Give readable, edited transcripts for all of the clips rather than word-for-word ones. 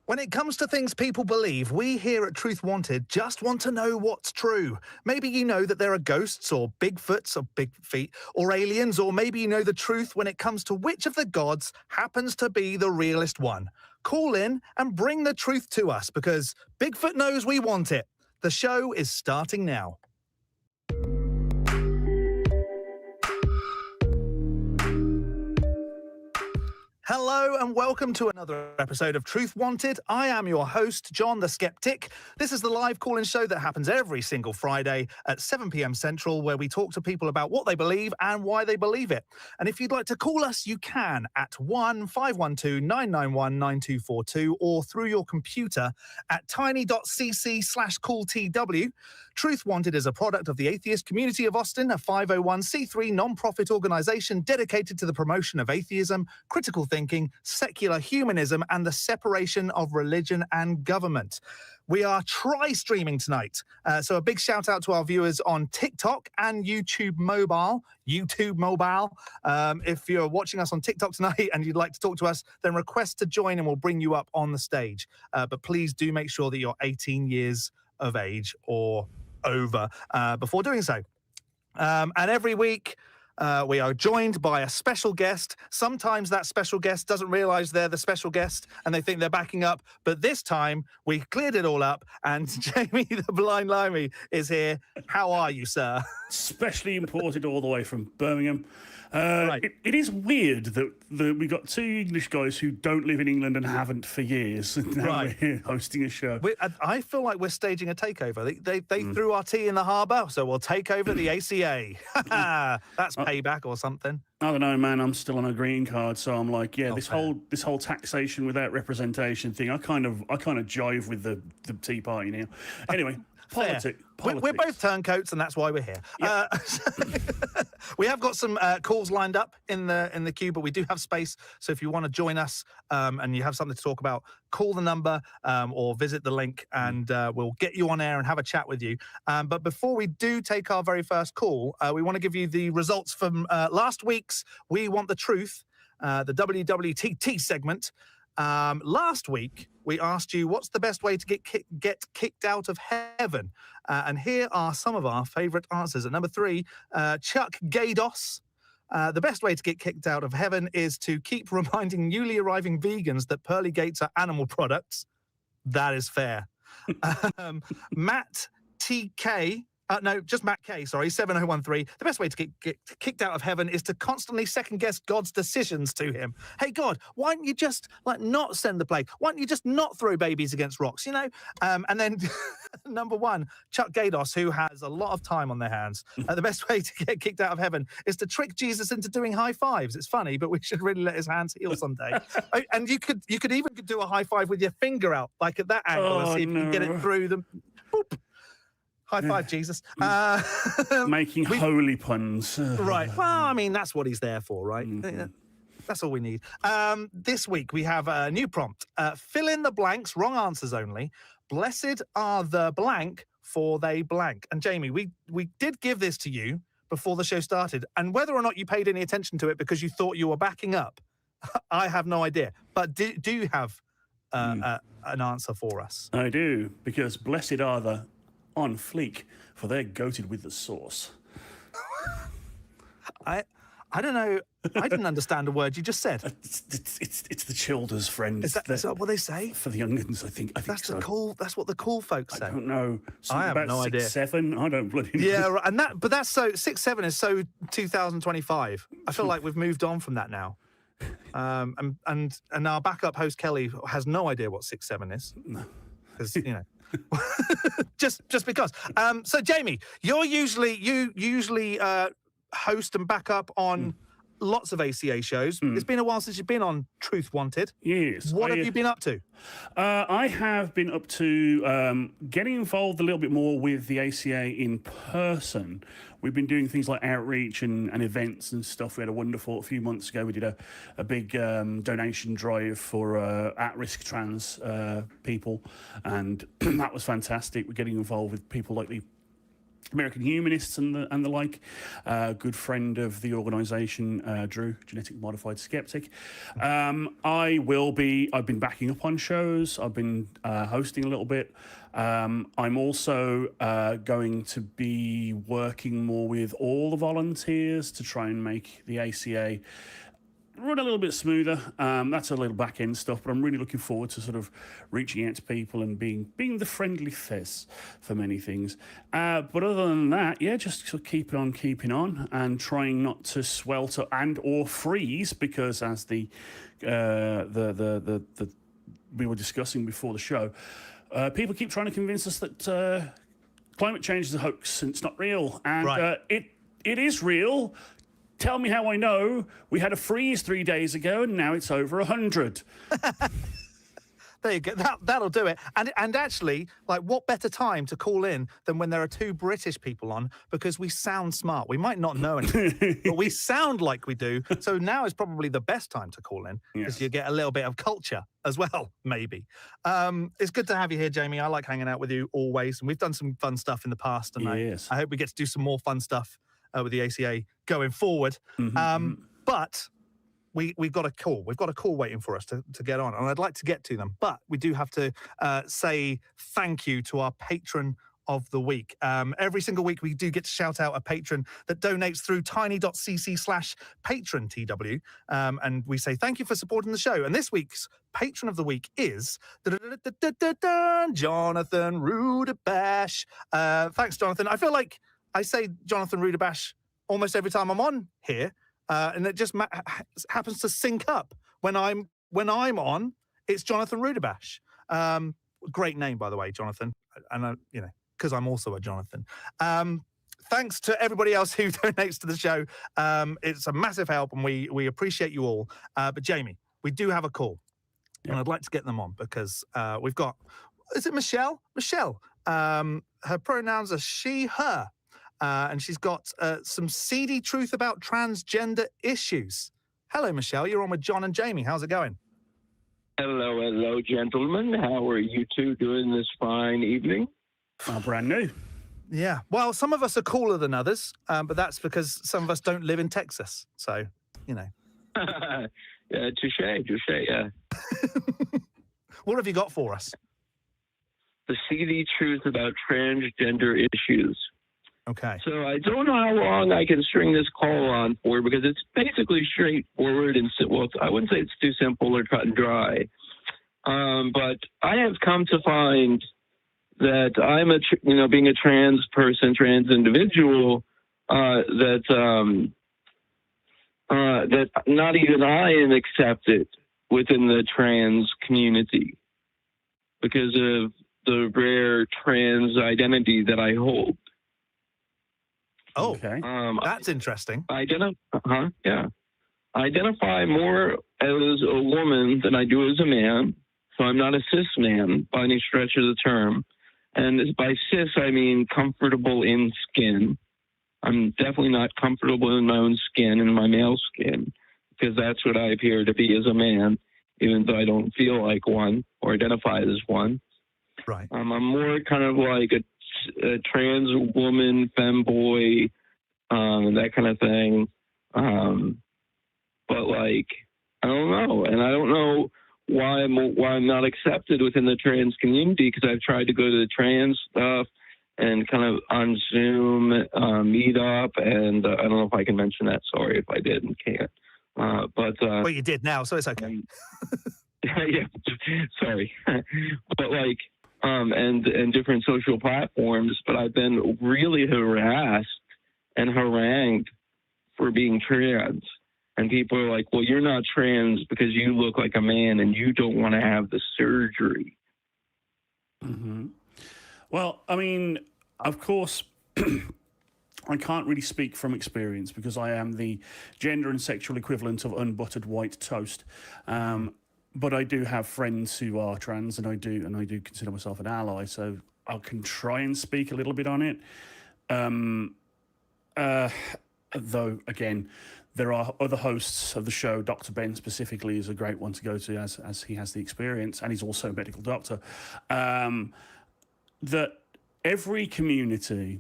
When it comes to things people believe, we here at Truth Wanted just want to know what's true. Maybe you know that there are ghosts or Bigfoots or big feet or aliens, or maybe you know the truth when it comes to which of the gods happens to be the realest one. Call in and bring the truth to us because Bigfoot knows we want it. The show is starting now. Hello and welcome to another episode of Truth Wanted. I am your host, John the Skeptick. This is the live call-in show that happens every single Friday at 7 p.m. Central, where we talk to people about what they believe and why they believe it. And if you'd like to call us, you can at 1-512-991-9242 or through your computer at tiny.cc/calltw. Truth Wanted is a product of the Atheist Community of Austin, a 501c3 non-profit organization dedicated to the promotion of atheism, critical thinking, secular humanism, and the separation of religion and government. We are tri-streaming tonight, so a big shout out to our viewers on TikTok and YouTube Mobile. If you're watching us on TikTok tonight and you'd like to talk to us, then request to join and we'll bring you up on the stage. But please do make sure that you're 18 years of age or over before doing so. And every week, we are joined by a special guest. Sometimes that special guest doesn't realize they're the special guest and they think they're backing up. But this time we cleared it all up and Jamie the Blind Limey is here. How are you, sir? Specially imported all the way from Birmingham. Right. It is weird that we got two English guys who don't live in England and haven't for years. And now we're here hosting a show. I feel like we're staging a takeover. They threw our tea in the harbour, so we'll take over the ACA. That's payback or something. I don't know, man. I'm still on a green card, so I'm like, this whole taxation without representation thing. I kind of jive with the Tea Party now. Anyway, politics. We're both turncoats, and that's why we're here. Yep. We have got some calls lined up in the queue, but we do have space. So if you want to join us and you have something to talk about, call the number or visit the link, and we'll get you on air and have a chat with you. But before we do take our very first call, we want to give you the results from last week's We Want the Truth, the WWTT segment. Last week, we asked you what's the best way to get kicked out of heaven. And here are some of our favourite answers. At number 3, Chuck Gaydos. The best way to get kicked out of heaven is to keep reminding newly arriving vegans that pearly gates are animal products. That is fair. Matt TK. Just Matt K, 7013. The best way to get kicked out of heaven is to constantly second-guess God's decisions to him. Hey, God, why don't you just, not send the plague? Why don't you just not throw babies against rocks, you know? And then, number 1, Chuck Gaydos, who has a lot of time on their hands. The best way to get kicked out of heaven is to trick Jesus into doing high fives. It's funny, but we should really let his hands heal someday. And you could even do a high five with your finger out, like at that angle, and see if you can get it through them. Boop. High five, Jesus. Making holy puns. Right. Well, I mean, that's what he's there for, right? Mm-hmm. That's all we need. This week, we have a new prompt. Fill in the blanks, wrong answers only. Blessed are the blank, for they blank. And Jamie, we did give this to you before the show started. And whether or not you paid any attention to it because you thought you were backing up, I have no idea. But do you have an answer for us? I do, because blessed are the on fleek, for they're goated with the sauce. I don't know. I didn't understand a word you just said. It's the Childers, friend. Is that what they say? For the young uns, I think That's so. That's what the cool folks say. I don't know. I have about no idea. 6'7"? I don't bloody know. Yeah, right. But that's so 6'7" is so 2025. I feel like we've moved on from that now. And our backup host Kelly has no idea what 6'7" is. No, because just because. So Jamie, you usually host and back up on lots of ACA shows. It's been a while since you've been on Truth Wanted. Yes. What have you been up to? I have been up to getting involved a little bit more with the ACA in person. We've been doing things like outreach and events and stuff. We had a few months ago, we did a big donation drive for at-risk trans people, and that was fantastic. We're getting involved with people like the American Humanists and the like. Good friend of the organisation, Drew, genetic modified skeptic. I've been backing up on shows. I've been hosting a little bit. I'm also going to be working more with all the volunteers to try and make the ACA run a little bit smoother. That's a little back end stuff, but I'm really looking forward to sort of reaching out to people and being the friendly face for many things. But other than that, yeah, just sort of keeping on and trying not to swelter and or freeze, because as the we were discussing before the show, people keep trying to convince us that climate change is a hoax and it's not real, and Right. It is real. Tell me how I know. We had a freeze 3 days ago, and now it's over 100. There you go. That'll do it. And actually, like, what better time to call in than when there are two British people on, because we sound smart. We might not know anything, but we sound like we do. So now is probably the best time to call in, because you get a little bit of culture as well, maybe. It's good to have you here, Jamie. I like hanging out with you always. And we've done some fun stuff in the past, and I hope we get to do some more fun stuff with the ACA going forward. But we've got a call. We've got a call waiting for us to get on, and I'd like to get to them. But we do have to say thank you to our patron of the week. Every single week we do get to shout out a patron that donates through tiny.cc/patron-tw, and we say thank you for supporting the show. And this week's patron of the week is Jonathan Rudabash. Thanks, Jonathan. I feel like I say Jonathan Rudabash almost every time I'm on here, and it just happens to sync up. When I'm on, it's Jonathan Rudabash. Great name, by the way, Jonathan. And because I'm also a Jonathan. Thanks to everybody else who donates to the show. It's a massive help, and we appreciate you all. But Jamie, we do have a call, and I'd like to get them on, because we've got, is it Michelle? Michelle. Her pronouns are she, her. And she's got some seedy truth about transgender issues. Hello, Michelle. You're on with John and Jamie. How's it going? Hello, gentlemen. How are you two doing this fine evening? Brand new. Yeah. Well, some of us are cooler than others, but that's because some of us don't live in Texas. So, Yeah, touche, yeah. What have you got for us? The seedy truth about transgender issues. Okay. So I don't know how long I can string this call on for, because it's basically straightforward and well, I wouldn't say it's too simple or cut and dry. But I have come to find that I'm being a trans person, trans individual, that not even I am accepted within the trans community because of the rare trans identity that I hold. Oh, okay. That's interesting. I identify more as a woman than I do as a man. So I'm not a cis man by any stretch of the term. And by cis, I mean comfortable in skin. I'm definitely not comfortable in my own skin, in my male skin, because that's what I appear to be as a man, even though I don't feel like one or identify as one. Right. I'm more kind of like a trans woman, femboy, that kind of thing. But like, I don't know, and I don't know why I'm not accepted within the trans community, because I've tried to go to the trans stuff and kind of on Zoom meet up, and I don't know if I can mention that. Sorry if I did and can't. Well, you did now, so it's okay. Yeah, sorry, but like. And different social platforms, but I've been really harassed and harangued for being trans. And people are like, well, you're not trans because you look like a man and you don't want to have the surgery. Mm-hmm. Well, I mean, of course, I can't really speak from experience because I am the gender and sexual equivalent of unbuttered white toast. But I do have friends who are trans, and I do consider myself an ally, so I can try and speak a little bit on it. Though, again, there are other hosts of the show. Dr. Ben specifically is a great one to go to, as he has the experience, and he's also a medical doctor. That every community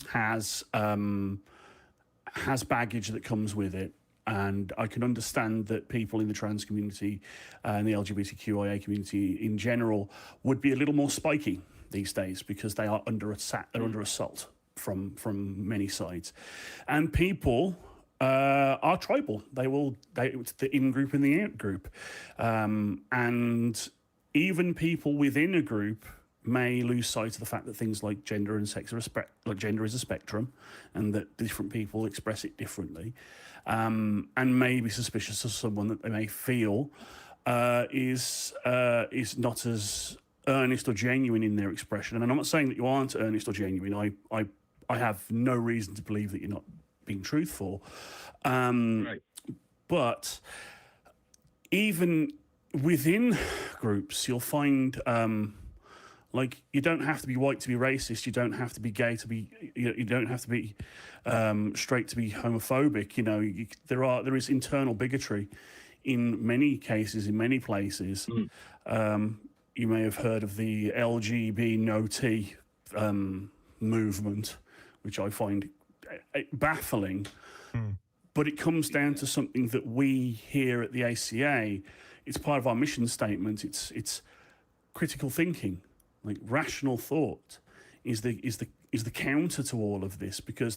has baggage that comes with it. And I can understand that people in the trans community and the LGBTQIA community in general would be a little more spiky these days because they are under assault from many sides, and people are tribal. It's the in group and the out group, and even people within a group may lose sight of the fact that things like gender and sex gender is a spectrum, and that different people express it differently, and may be suspicious of someone that they may feel is not as earnest or genuine in their expression. And I'm not saying that you aren't earnest or genuine. I have no reason to believe that you're not being truthful. Right. But even within groups, you'll find like you don't have to be white to be racist. You don't have to be gay to be. You don't have to be straight to be homophobic. You know, there is internal bigotry in many cases, in many places. You may have heard of the LGB no T movement, which I find baffling. But it comes down to something that we here at the ACA, it's part of our mission statement. It's critical thinking, like rational thought, is the counter to all of this, because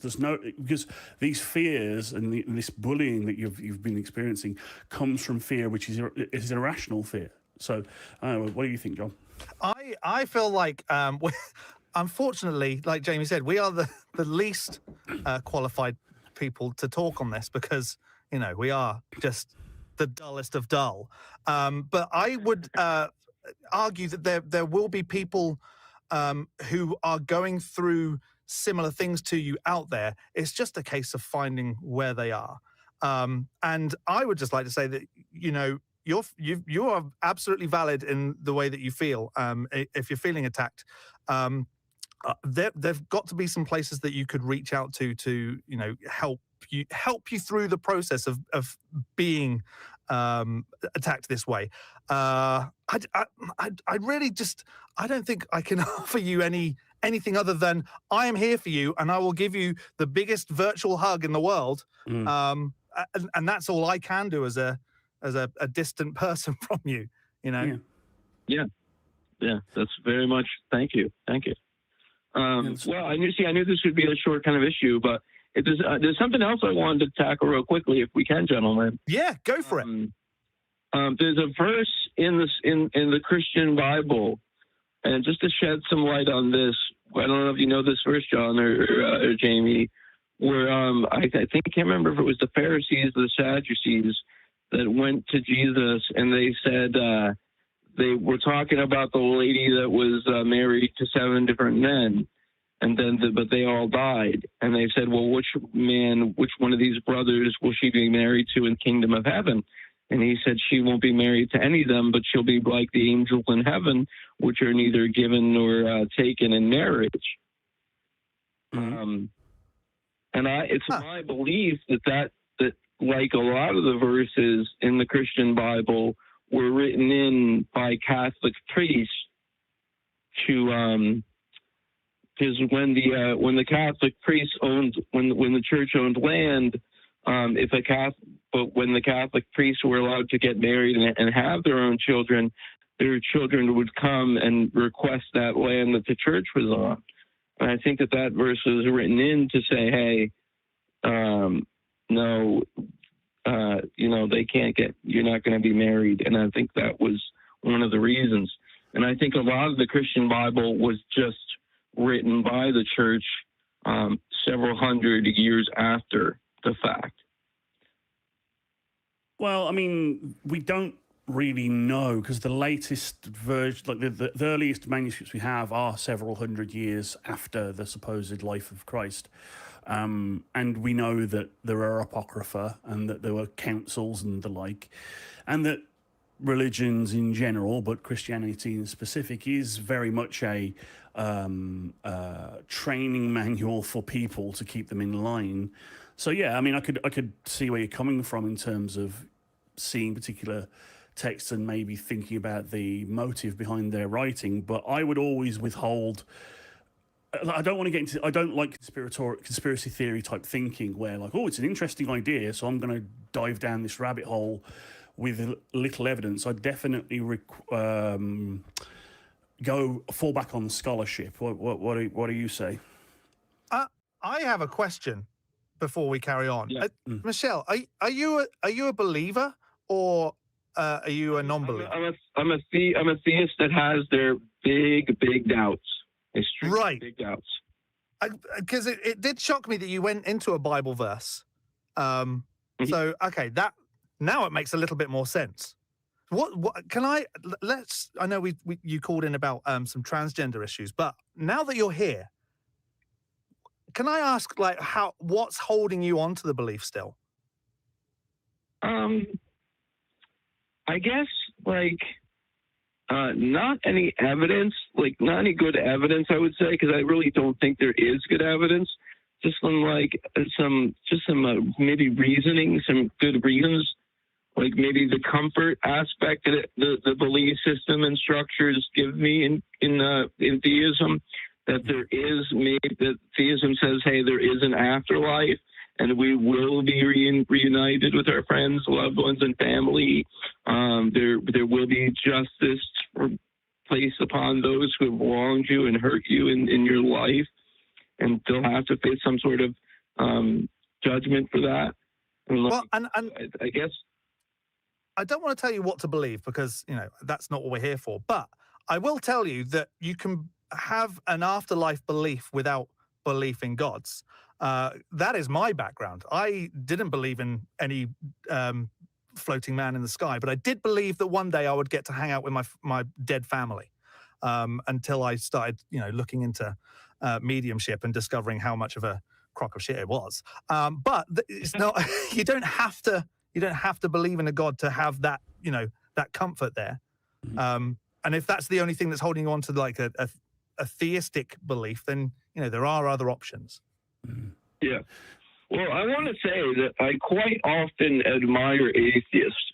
these fears and this bullying that you've been experiencing comes from fear, which is irrational fear. So, what do you think, John? I feel like, unfortunately, like Jamie said, we are the least qualified people to talk on this because, you know, we are just the dullest of dull. But I would argue that there will be people who are going through similar things to you out there. It's just a case of finding where they are. And I would just like to say that, you know, you are absolutely valid in the way that you feel. If you're feeling attacked, there've got to be some places that you could reach out to you know help you through the process of being attacked this way. I really just I don't think I can offer you anything other than I am here for you, and I will give you the biggest virtual hug in the world. And that's all I can do as a distant person from you, you know? Yeah. That's very much. Thank you. Well, I knew this would be a short kind of issue, but there's something else I wanted to tackle real quickly, if we can, gentlemen. Yeah, go for it. There's a verse in the Christian Bible, and just to shed some light on this, I don't know if you know this verse, John or Jamie, where I think I can't remember if it was the Pharisees or the Sadducees that went to Jesus, and they said they were talking about the lady that was married to 7 different men, and then but they all died, and they said, well, which one of these brothers will she be married to in the kingdom of heaven? And he said she won't be married to any of them, but she'll be like the angels in heaven, which are neither given nor taken in marriage. And it's my belief that like a lot of the verses in the Christian Bible were written in by Catholic priests to because when the Catholic priests when the church owned land, but when the Catholic priests were allowed to get married and have their own children, their children would come and request that land that the church was on. And I think that verse was written in to say, hey, no, they can't you're not going to be married. And I think that was one of the reasons. And I think a lot of the Christian Bible was just written by the church several hundred years after the fact. Well, I mean, we don't really know, because the latest version, like the earliest manuscripts we have are several hundred years after the supposed life of Christ. And we know that there are apocrypha and that there were councils and the like, and that religions in general, but Christianity in specific, is very much a training manual for people to keep them in line. So yeah, I mean, I could see where you're coming from in terms of seeing particular texts and maybe thinking about the motive behind their writing, but I would always withhold I don't want to get into. I don't like conspiracy theory type thinking, where like, oh, it's an interesting idea, so I'm going to dive down this rabbit hole with little evidence. I definitely fall back on scholarship. What do you say? I have a question before we carry on. Yeah. Michelle, are you a believer, or are you a non-believer? I'm a theist that has their big doubts. Extremely Right. big doubts. Because it did shock me that you went into a Bible verse. So okay, that now it makes a little bit more sense. What can I know you called in about some transgender issues, but now that you're here, can I ask, like, what's holding you on to the belief still? I guess, like, not any evidence, like, not any good evidence, I would say, because I really don't think there is good evidence. Just some maybe reasoning, some good reasons, like maybe the comfort aspect that the belief system and structures give me in theism. That there is, maybe that theism says, hey, there is an afterlife, and we will be reunited with our friends, loved ones, and family. There will be justice placed upon those who have wronged you and hurt you in your life, and they'll have to face some sort of judgment for that. And I guess I don't want to tell you what to believe, because that's not what we're here for. But I will tell you that you can have an afterlife belief without belief in gods. That is my background. I didn't believe in any floating man in the sky, but I did believe that one day I would get to hang out with my dead family, until I started looking into mediumship and discovering how much of a crock of shit it was. But it's not you don't have to believe in a god to have that that comfort there. And if that's the only thing that's holding you on to, like, a theistic belief, then there are other options. Yeah. Well, I want to say that I quite often admire atheists,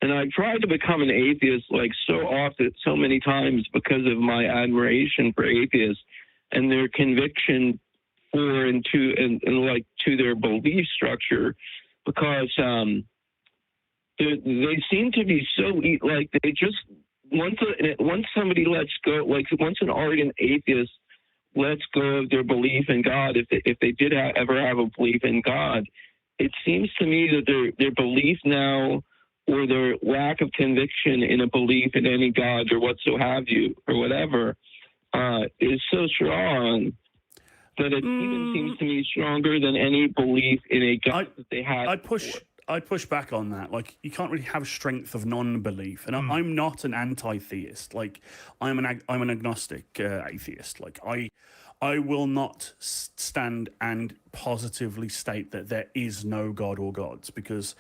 and I've tried to become an atheist like so many times because of my admiration for atheists and their conviction for and to their belief structure, because they seem to be so like they just. Once somebody lets go, like once an ardent atheist lets go of their belief in God, if they did ever have a belief in God, it seems to me that their belief now, or their lack of conviction in a belief in any God or have you or whatever, is so strong that it even seems to me stronger than any belief in a God that they had. I'd push back on that. Like, you can't really have strength of non-belief, and I'm not an anti-theist. Like, I'm an agnostic atheist. Like, I will not stand and positively state that there is no God or gods, because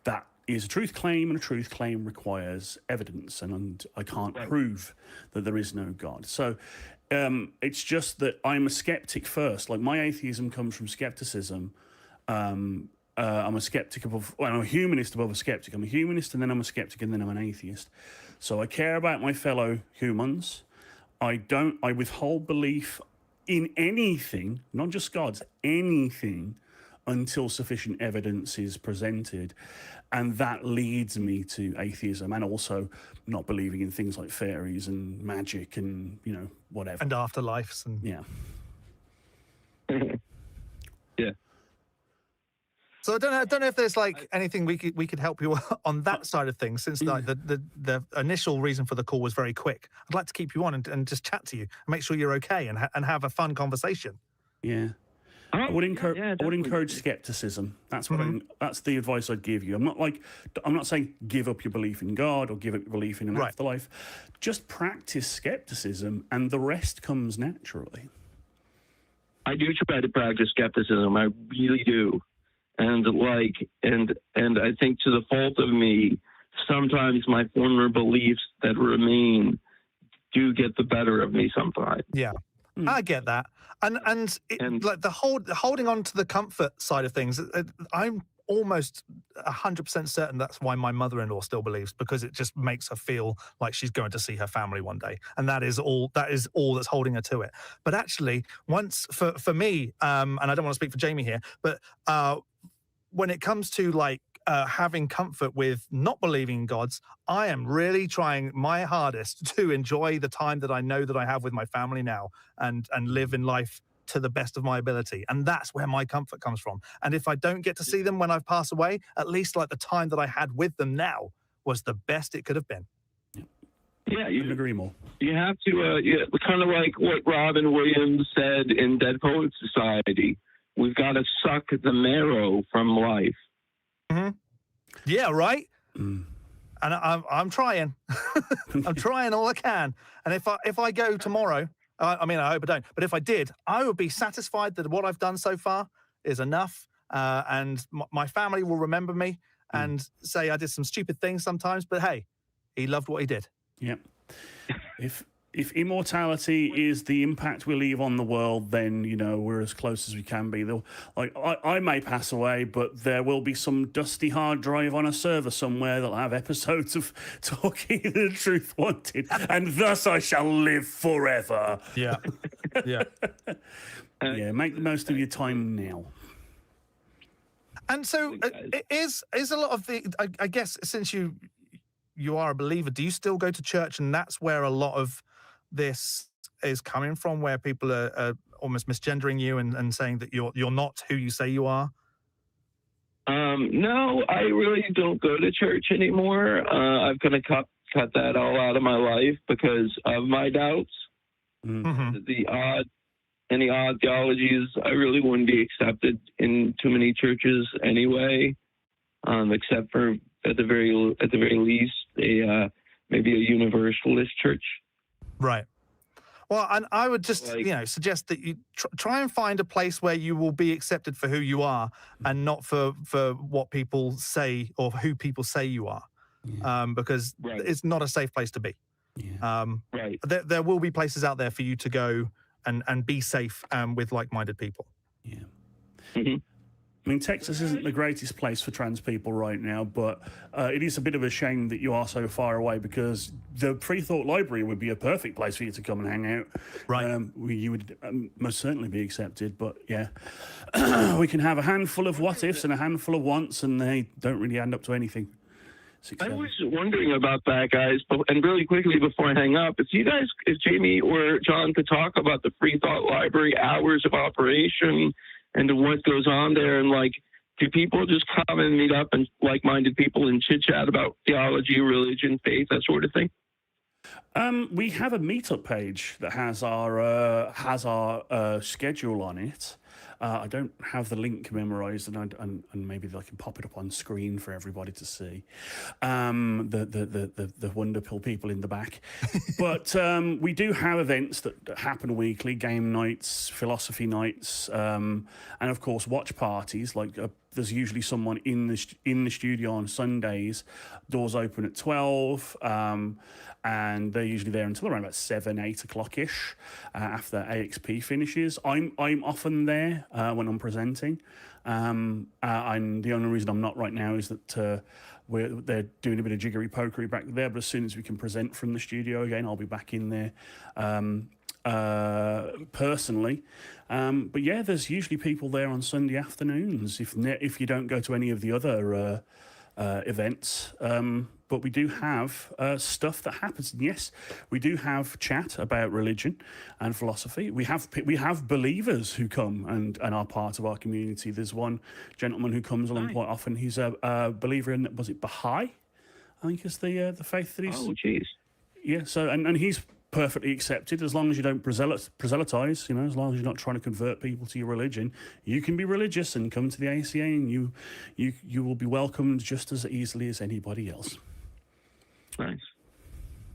that is a truth claim, and a truth claim requires evidence, and I can't prove that there is no God. So it's just that I'm a skeptic first. Like, my atheism comes from skepticism. I'm a skeptic I'm a humanist above a skeptic. I'm a humanist, and then I'm a skeptic, and then I'm an atheist. So I care about my fellow humans. I withhold belief in anything, not just gods, anything, until sufficient evidence is presented. And that leads me to atheism, and also not believing in things like fairies and magic and, whatever. And afterlives. And yeah. Yeah. So I don't know if there's like anything we could help you on that side of things, since like the initial reason for the call was very quick. I'd like to keep you on and just chat to you and make sure you're okay and have a fun conversation. Yeah. I would encourage skepticism. That's that's the advice I'd give you. I'm not saying give up your belief in God or give up your belief in an afterlife. Just practice skepticism, and the rest comes naturally. I do try to practice skepticism. I really do. And I think, to the fault of me, sometimes my former beliefs that remain do get the better of me sometimes. Yeah, I get that. And like the holding on to the comfort side of things, I'm almost 100% certain that's why my mother-in-law still believes, because it just makes her feel like she's going to see her family one day, and that is all that's holding her to it. But actually, once for me, and I don't want to speak for Jamie here, but when it comes to like having comfort with not believing in gods, I am really trying my hardest to enjoy the time that I know that I have with my family now, and live in life to the best of my ability. And that's where my comfort comes from. And if I don't get to see them when I've passed away, at least like the time that I had with them now was the best it could have been. Yeah, you can agree more. You have to, kind of like what Robin Williams said in Dead Poets Society. We've got to suck the marrow from life. Mm-hmm. Yeah, right. And I'm trying. I'm trying all I can. And if I go tomorrow, I mean, I hope I don't, but if I did, I would be satisfied that what I've done so far is enough, and my family will remember me and say I did some stupid things sometimes, but hey, he loved what he did. Yeah. If immortality is the impact we leave on the world, then, we're as close as we can be. Like I may pass away, but there will be some dusty hard drive on a server somewhere that'll have episodes of Talking the Truth Wanted, and thus I shall live forever. Yeah. Yeah. Yeah, make the most of your time now. And so is a lot of the, I guess, since you are a believer, do you still go to church, and that's where a lot of this is coming from, where people are almost misgendering you and saying that you're not who you say you are? No, I really don't go to church anymore. I've kind of cut that all out of my life because of my doubts. Mm-hmm. Any odd theologies, I really wouldn't be accepted in too many churches anyway, except for at the very least maybe a universalist church. Right. Well, and I would just, suggest that you try and find a place where you will be accepted for who you are, and not for what people say or who people say you are, because it's not a safe place to be. Yeah. There will be places out there for you to go and be safe with like-minded people. Yeah. Mm-hmm. I mean, Texas isn't the greatest place for trans people right now, but it is a bit of a shame that you are so far away, because the Free Thought Library would be a perfect place for you to come and hang out. Right. You would most certainly be accepted, but yeah. We can have a handful of what-ifs and a handful of wants, and they don't really add up to anything. I was wondering about that, guys, and really quickly before I hang up, if Jamie or John could talk about the Free Thought Library hours of operation and what goes on there, and like, do people just come and meet up and like-minded people and chit-chat about theology, religion, faith, that sort of thing? We have a meetup page that has our schedule on it. I don't have the link memorized, and maybe I can pop it up on screen for everybody to see. The wonderful people in the back. But we do have events that happen weekly: game nights, philosophy nights, and of course watch parties. Like there's usually someone in the studio on Sundays. Doors open at 12. And they're usually there until around about 7, 8 o'clock-ish after AXP finishes. I'm often there when I'm presenting. And the only reason I'm not right now is that they're doing a bit of jiggery-pokery back there, but as soon as we can present from the studio again, I'll be back in there personally. But yeah, there's usually people there on Sunday afternoons if you don't go to any of the other events. But we do have stuff that happens. And yes, we do have chat about religion and philosophy. We have believers who come and are part of our community. There's one gentleman who comes along quite often. He's a believer in, was it Baha'i? I think is the faith that he's... Oh, jeez. Yeah, so, and he's perfectly accepted as long as you don't proselytize, as long as you're not trying to convert people to your religion. You can be religious and come to the ACA, and you will be welcomed just as easily as anybody else. Nice.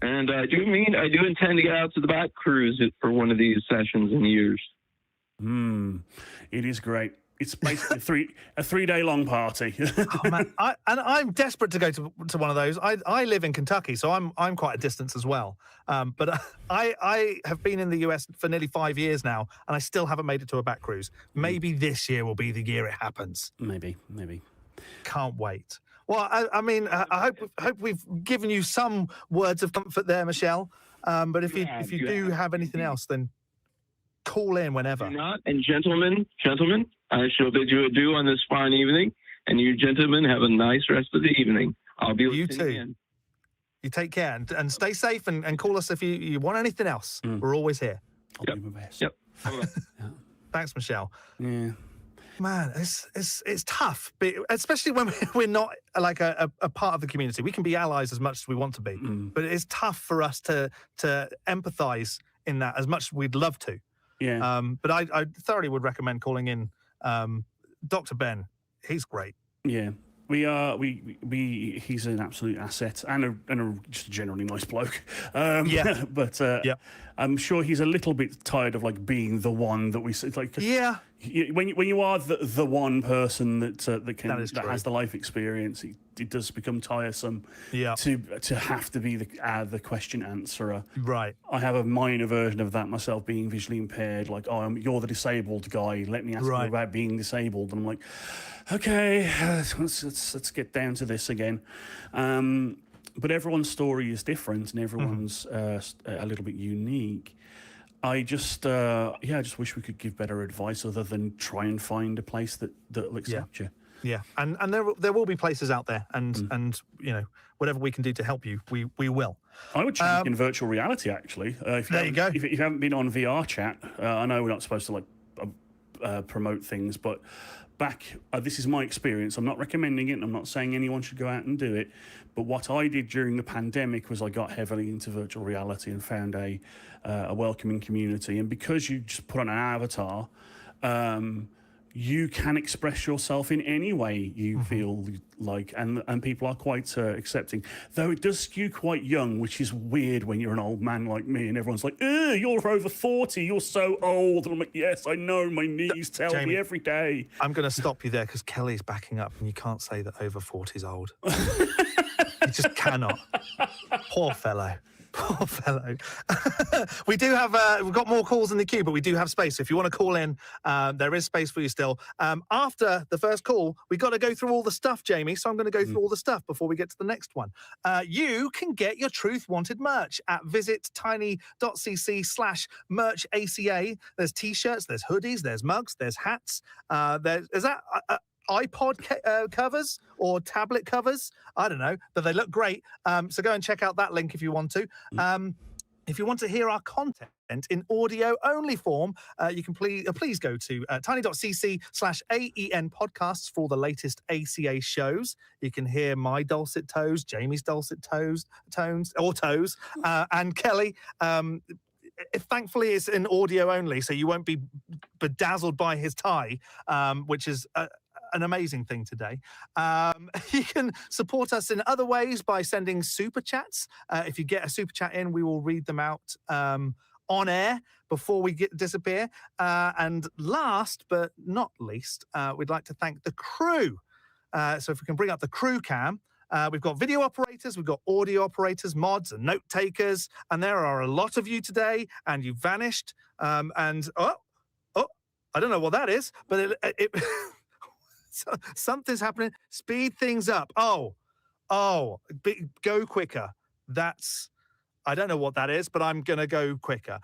And I do intend to get out to the back cruise for one of these sessions in years. It is great. It's basically a 3-day long party. Oh, man. I'm desperate to go to one of those. I live in Kentucky, so I'm quite a distance as well. But I have been in the US for nearly 5 years now, and I still haven't made it to a back cruise. Maybe this year will be the year it happens. Maybe. Can't wait. Well, I mean, I hope we've given you some words of comfort there, Michelle. But if you do have anything else, then call in whenever. Do not, and gentlemen, I shall bid you adieu on this fine evening, and you gentlemen have a nice rest of the evening. I'll be listening You too. in. You take care and stay safe and call us if you want anything else. We're always here. I'll do my best. Yep. Thanks, Michelle. Yeah. Man, it's tough, but especially when we're not like a part of the community. We can be allies as much as we want to be, but it's tough for us to empathize in that as much as we'd love to. Yeah. But I thoroughly would recommend calling in Dr. Ben. He's great. Yeah. He's an absolute asset and just a generally nice bloke. But I'm sure he's a little bit tired of like being the one that we like. Yeah. When you are the one person that has the life experience, it does become tiresome. Yeah. To have to be the question answerer. Right. I have a minor version of that myself, being visually impaired. Like, you're the disabled guy. Let me ask you about being disabled. And I'm like, okay, let's get down to this again. But everyone's story is different, and everyone's a little bit unique. I just wish we could give better advice other than try and find a place that will accept you. Yeah, and there will be places out there, and you know, whatever we can do to help you, we will. I would champion virtual reality, actually. If you haven't been on VR chat, I know we're not supposed to like promote things, but this is my experience. I'm not recommending it. I'm not saying anyone should go out and do it. But what I did during the pandemic was I got heavily into virtual reality and found a welcoming community. And because you just put on an avatar, you can express yourself in any way you feel like, and people are quite accepting. Though it does skew quite young, which is weird when you're an old man like me, and everyone's like, you're over 40, you're so old. And I'm like, yes, I know, my knees tell me every day. I'm going to stop you there because Kelly's backing up, and you can't say that over 40 is old. You just cannot. Poor fellow. Poor fellow. We do have, we've got more calls in the queue, but we do have space. So if you want to call in, there is space for you still. After the first call, we got to go through all the stuff, Jamie. So I'm going to go through all the stuff before we get to the next one. You can get your Truth Wanted merch at visit tiny.cc/merch ACA. There's t-shirts, there's hoodies, there's mugs, there's hats. Is that iPod covers or tablet covers? I don't know, but they look great. So go and check out that link if you want to. If you want to hear our content in audio only form, you can please go to tiny.cc/AEN podcasts for all the latest ACA shows. You can hear my dulcet toes, Jamie's dulcet tones, and Kelly. Thankfully, it's in audio only, so you won't be bedazzled by his tie, which is an amazing thing today. You can support us in other ways by sending super chats. If you get a super chat in, we will read them out on air before we disappear. And last but not least, we'd like to thank the crew. So if we can bring up the crew cam. We've got video operators, we've got audio operators, mods and note takers, and there are a lot of you today, and you vanished. I don't know what that is, but it something's happening. Speed things up. Go quicker. I don't know what that is, but I'm going to go quicker.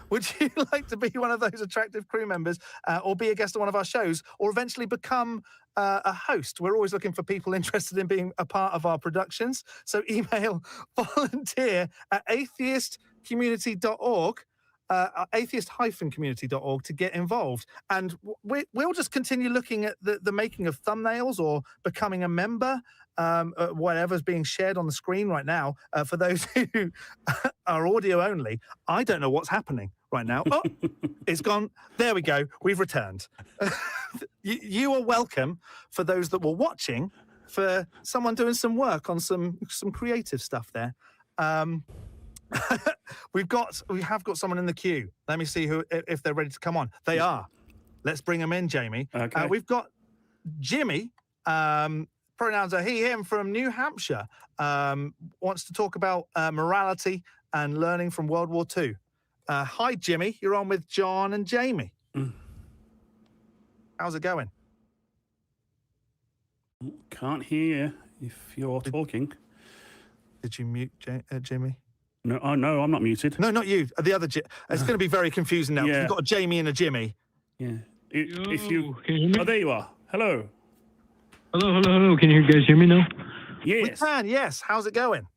Would you like to be one of those attractive crew members or be a guest on one of our shows or eventually become a host? We're always looking for people interested in being a part of our productions. So email volunteer@atheistcommunity.org. atheist-community.org to get involved, and we'll just continue looking at the making of thumbnails or becoming a member, whatever's being shared on the screen right now. For those who are audio only, I don't know what's happening right now. It's gone. There we go. We've returned. You are welcome. For those that were watching, for someone doing some work on some creative stuff there. We have got someone in the queue. Let me see if they're ready to come on. They are. Let's bring them in, Jamie. Okay. We've got Jimmy. Pronouns are he, him, from New Hampshire. Wants to talk about morality and learning from World War II. Hi, Jimmy. You're on with John and Jamie. How's it going? Can't hear you if you're talking. Did you mute Jimmy? No, oh no, I'm not muted. No, not you. The other. It's going to be very confusing now. 'Cause Yeah. You've got a Jamie and a Jimmy. Yeah. If you, Can you hear me? oh, there you are. Hello. Hello. Can you guys hear me now? We Yes. can. Yes. How's it going?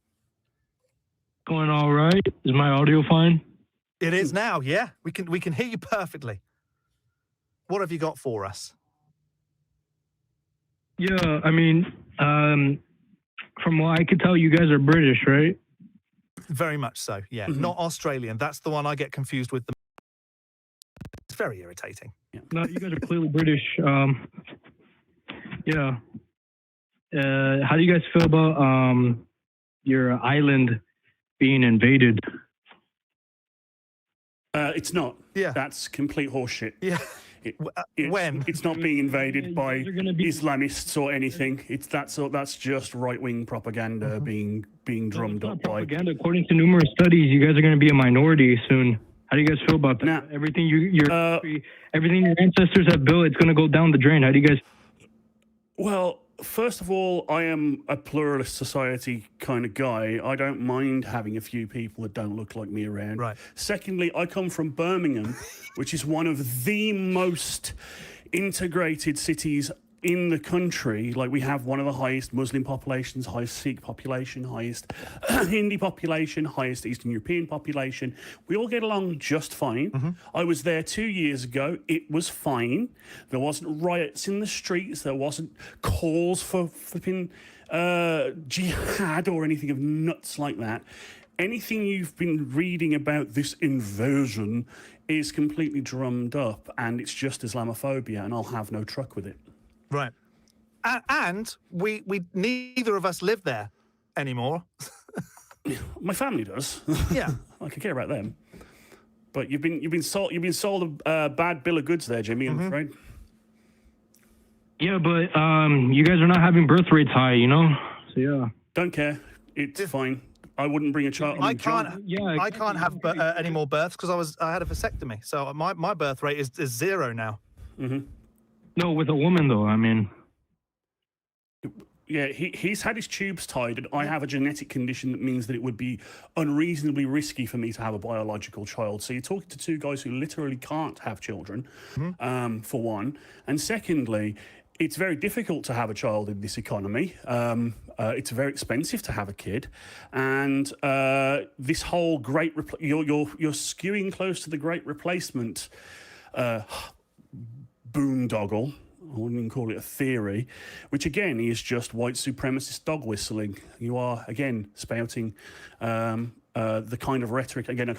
Going all right. Is my audio fine? It is now. Yeah, we can hear you perfectly. What have you got for us? Yeah, I mean, from what I could tell, you guys are British, right? Very much so. Yeah, not Australian. That's the one I get confused with. It's very irritating. No, you guys are clearly British. Yeah. How do you guys feel about your island being invaded? It's not. Yeah. That's complete horseshit. Yeah. When? It's not being invaded Yeah, by you guys are gonna be- Islamists or anything. That's just right wing propaganda being drummed It's not up by. propaganda. According to numerous studies, you guys are going to be a minority soon. How do you guys feel about that? Nah. Everything everything your ancestors have built, it's going to go down the drain. How do you guys? Well, first of all, I am a pluralist society kind of guy. I don't mind having a few people that don't look like me around. Right. Secondly, I come from Birmingham, which is one of the most integrated cities in the country. Like, we have one of the highest Muslim populations, highest Sikh population, highest Hindi population, highest Eastern European population. We all get along just fine. I was there 2 years ago. It was fine. There wasn't riots in the streets. There wasn't calls for flipping jihad or anything of nuts like that. Anything you've been reading about this invasion is completely drummed up, and it's just Islamophobia, and I'll have no truck with it. Right. And we neither of us live there anymore. My family does. Yeah. I could care about them. But you've been sold a bad bill of goods there, Jimmy. I'm afraid. Yeah, but you guys are not having birth rates high, you know. So yeah. Don't care. It's fine. I wouldn't bring a child. I can't. Yeah, I can't have any more births because I had a vasectomy. So my birth rate is 0 now. No, with a woman though. I mean, Yeah, he's had his tubes tied, and I have a genetic condition that means that it would be unreasonably risky for me to have a biological child. So you're talking to two guys who literally can't have children, for one. And secondly, it's very difficult to have a child in this economy. It's very expensive to have a kid. And this whole you're skewing close to the great replacement boondoggle. I wouldn't even call it a theory, which again is just white supremacist dog whistling. You are again spouting the kind of rhetoric. Again,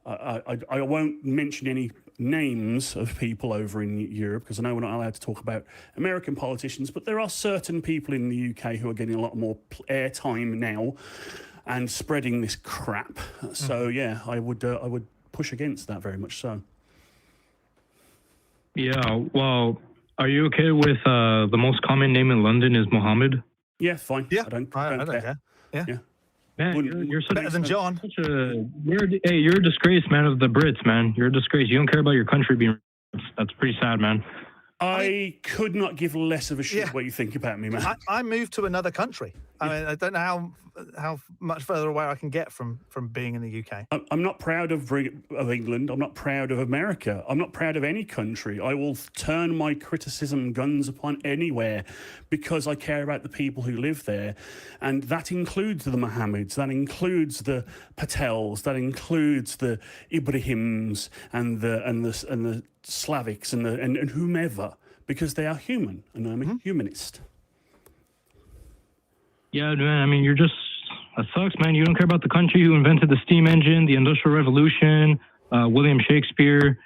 I won't mention any names of people over in Europe because I know we're not allowed to talk about American politicians, but there are certain people in the UK who are getting a lot more airtime now and spreading this crap. So yeah, I would push against that very much so. yeah. Well, are you okay with the most common name in London is Mohammed? Yeah, fine. Yeah. I don't I care. care. Yeah. Man, you're such Better than John. you're a disgrace, man, of the Brits, man. You're a disgrace. You don't care about your country being. That's pretty sad, man. I could not give less of a shit Yeah. what you think about me, man. I moved to another country. I mean, I don't know how much further away I can get from being in the UK. I'm not proud of England. I'm not proud of America. I'm not proud of any country. I will turn my criticism guns upon anywhere because I care about the people who live there. And that includes the Mohammeds, that includes the Patels, that includes the Ibrahims and the Slavics and whomever, because they are human, and I'm a humanist. Yeah, man. I mean, that sucks, man. You don't care about the country who invented the steam engine, the Industrial Revolution, William Shakespeare.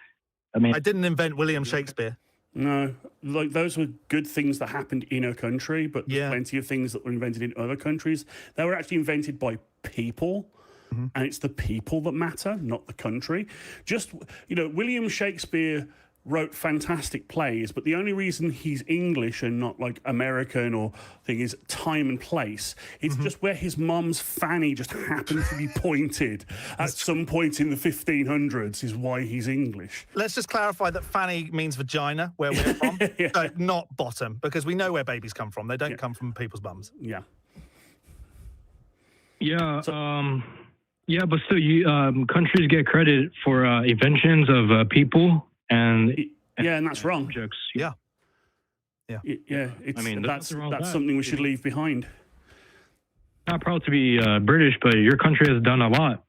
I mean, I didn't invent William Shakespeare. No, like those were good things that happened in a country, but there's plenty of things that were invented in other countries. They were actually invented by people, and it's the people that matter, not the country. Just, William Shakespeare wrote fantastic plays, but the only reason he's English and not like American or thing is time and place. It's just where his mum's fanny just happened to be pointed at some point in the 1500s is why he's English. Let's just clarify that fanny means vagina, where we're from, so not bottom, because we know where babies come from. They don't come from people's bums. Yeah. Yeah, yeah, but still, countries get credit for inventions of people and and that's wrong. Objects. Yeah. It's, I mean, that's that. something we should leave behind. Not proud to be British, but your country has done a lot.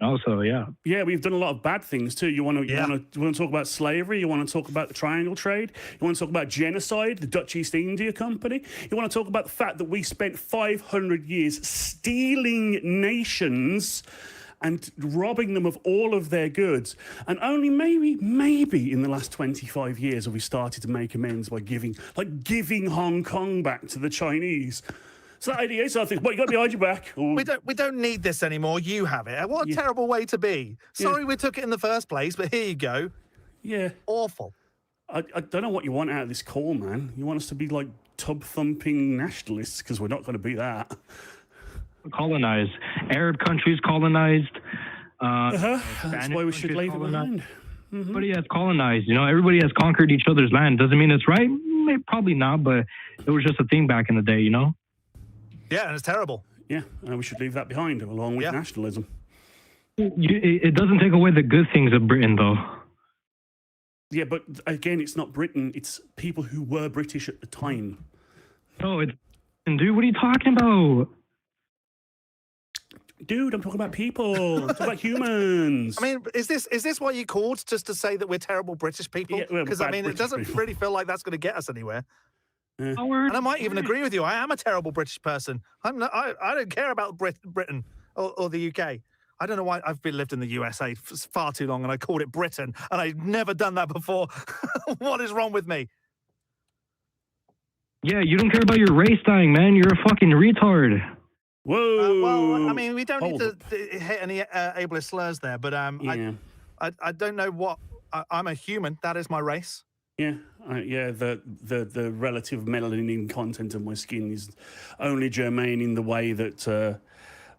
Also, yeah, we've done a lot of bad things too. You want to talk about slavery? You want to talk about the triangle trade? You want to talk about genocide, the Dutch East India Company? You want to talk about the fact that we spent 500 years stealing nations and robbing them of all of their goods, and only maybe in the last 25 years have we started to make amends by giving Hong Kong back to the Chinese. So that idea, so I think, you got behind your back. Ooh. We don't need this anymore. You have it. What a terrible way to be. Sorry we took it in the first place, but here you go. Yeah. Awful. I don't know what you want out of this call, man. You want us to be like tub-thumping nationalists, because we're not going to be that. Colonized. Arab countries colonized. That's why we should leave it behind. Everybody has colonized. Everybody has conquered each other's land. Doesn't mean it's right. Probably not, but it was just a thing back in the day, Yeah, and it's terrible. Yeah, and we should leave that behind, along with nationalism. It doesn't take away the good things of Britain, though. Yeah, but again, it's not Britain. It's people who were British at the time. No, dude, what are you talking about? Dude, I'm talking about people. I'm talking about humans. I mean, is this what you called, just to say that we're terrible British people? Because it doesn't really feel like that's going to get us anywhere. And I might even agree with you. I am a terrible British person. I don't care about Britain or the UK. I don't know why I've lived in the USA for far too long and I called it Britain and I've never done that before. What is wrong with me? Yeah, you don't care about your race dying, man. You're a fucking retard. Whoa. Well, I mean, we don't need to hit any ableist slurs there, but I don't know what... I'm a human. That is my race. Yeah, the relative melanin content of my skin is only germane in the way that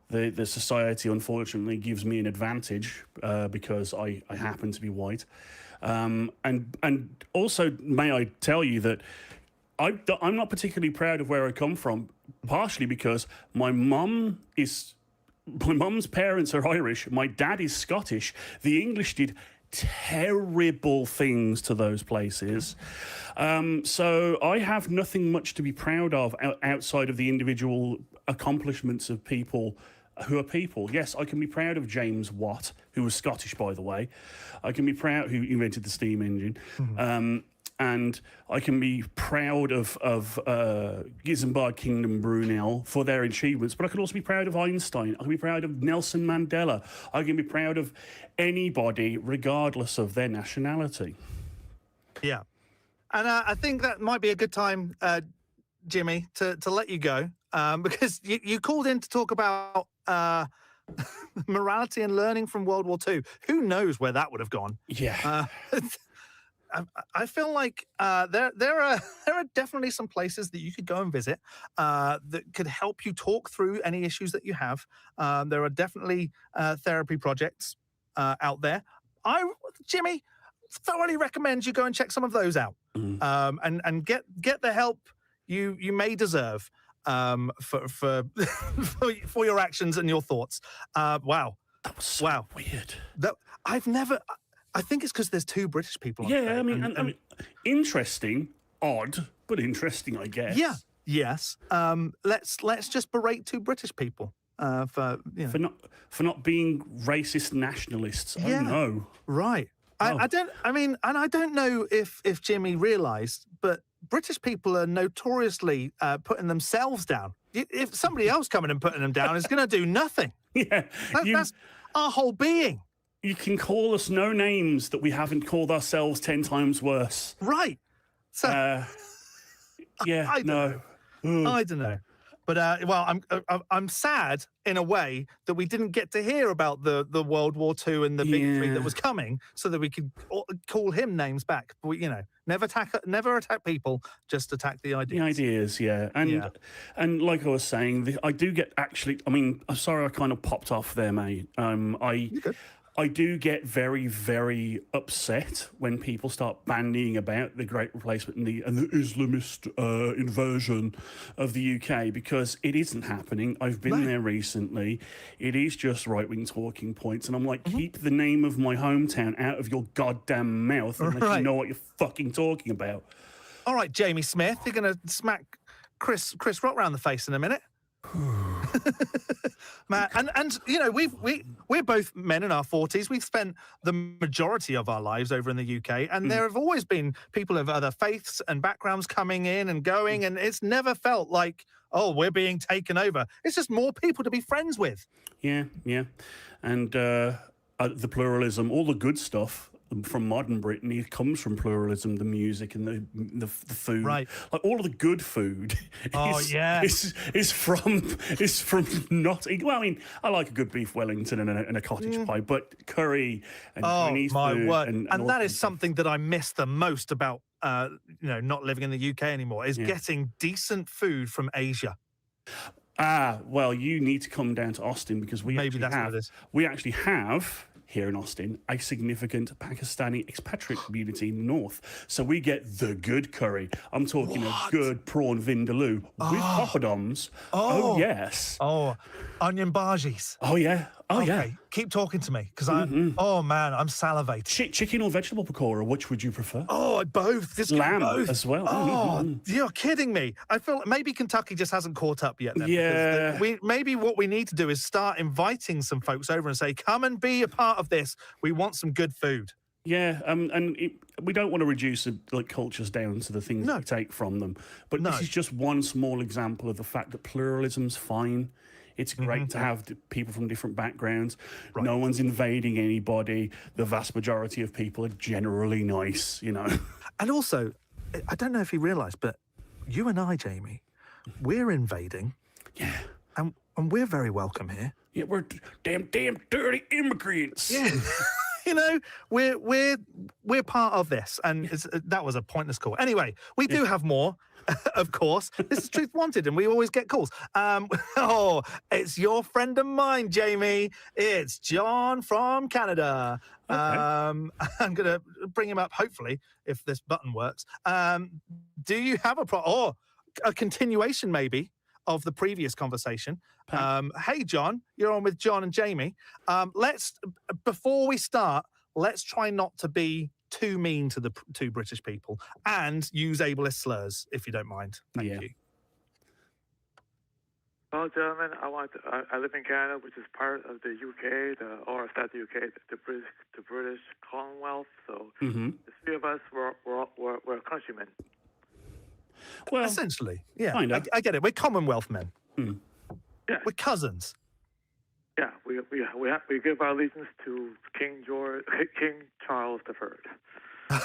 the society unfortunately gives me an advantage because I happen to be white, and also may I tell you that I'm not particularly proud of where I come from, partially because my mum's parents are Irish, my dad is Scottish, the English did terrible things to those places. So I have nothing much to be proud of outside of the individual accomplishments of people who are people. Yes, I can be proud of James Watt, who was Scottish, by the way. I can be proud who invented the steam engine. And I can be proud of Gizembard Kingdom Brunel for their achievements, but I can also be proud of Einstein. I can be proud of Nelson Mandela. I can be proud of anybody, regardless of their nationality. Yeah. And I think that might be a good time, Jimmy, to let you go, because you called in to talk about morality and learning from World War II. Who knows where that would have gone? Yeah. I feel like there are definitely some places that you could go and visit that could help you talk through any issues that you have. There are definitely therapy projects out there. Jimmy, thoroughly recommend you go and check some of those out and get the help you may deserve for your actions and your thoughts. Wow, that was so weird. I think it's because there's two British people. Yeah, I mean, interesting, odd, but interesting, I guess. Yeah, yes. Let's just berate two British people for not being racist nationalists. Yeah. Oh no, right. I don't know if Jimmy realised, but British people are notoriously putting themselves down. If somebody else coming and putting them down is going to do nothing. Yeah, that's our whole being. You can call us no names that we haven't called ourselves 10 times worse. Right. So, yeah, I don't know. But I'm sad in a way that we didn't get to hear about the World War II and the Big Three that was coming, so that we could call him names back. But never attack people, just attack the ideas. The ideas, yeah. And like I was saying, I do get actually. I mean, I'm sorry, I kind of popped off there, mate. I do get very, very upset when people start bandying about the Great Replacement and the Islamist inversion of the UK, because it isn't happening. I've been there recently. It is just right-wing talking points. And I'm like, keep the name of my hometown out of your goddamn mouth unless you know what you're fucking talking about. All right, Jamie Smith, you're going to smack Chris Rock round the face in a minute. Man, and we're both men in our 40s. We've spent the majority of our lives over in the UK, and there have always been people of other faiths and backgrounds coming in and going, and it's never felt like, oh, we're being taken over. It's just more people to be friends with. Yeah. And the pluralism, all the good stuff from modern Britain, it comes from pluralism, the music and the food. Right. Like all of the good food is from not eating. Well, I mean, I like a good beef Wellington and a cottage pie, but curry and Chinese food. Word. And that is something that I miss the most about not living in the UK anymore, is getting decent food from Asia. Well, you need to come down to Austin, because we actually have here in Austin a significant Pakistani expatriate community in the north. So we get the good curry. I'm talking a good prawn vindaloo with poppadoms. Oh, yes. Oh, onion bhajis. Oh, yeah. Oh, yeah. Keep talking to me, because I'm salivating. Chicken or vegetable pakora, which would you prefer? Oh, both. Lamb both. as well. Oh, you're kidding me. I feel like maybe Kentucky just hasn't caught up yet. Then, yeah. Maybe what we need to do is start inviting some folks over and say, come and be a part of this. We want some good food. Yeah, we don't want to reduce cultures down to the things we take from them. But this is just one small example of the fact that pluralism's fine. It's great to have people from different backgrounds. Right. No one's invading anybody. The vast majority of people are generally nice, And also, I don't know if you realise, but you and I, Jamie, we're invading. Yeah. And we're very welcome here. Yeah, we're damn dirty immigrants. Yeah. We're part of this, and that was a pointless call. Anyway, we do have more, of course. This is Truth Wanted, and we always get calls. It's your friend of mine, Jamie. It's John from Canada. Okay. I'm going to bring him up, hopefully, if this button works. Do you have a continuation, maybe, of the previous conversation? Hey, John, you're on with John and Jamie. Before we start, let's try not to be too mean to the two British people and use ableist slurs, if you don't mind. Thank you. Well, gentlemen, I live in Canada, which is part of the UK, or it's not the UK, the British Commonwealth. So the three of us we're countrymen. Well, essentially, yeah. I get it. We're Commonwealth men. Yeah. We're cousins. Yeah, we give our allegiance to King Charles III.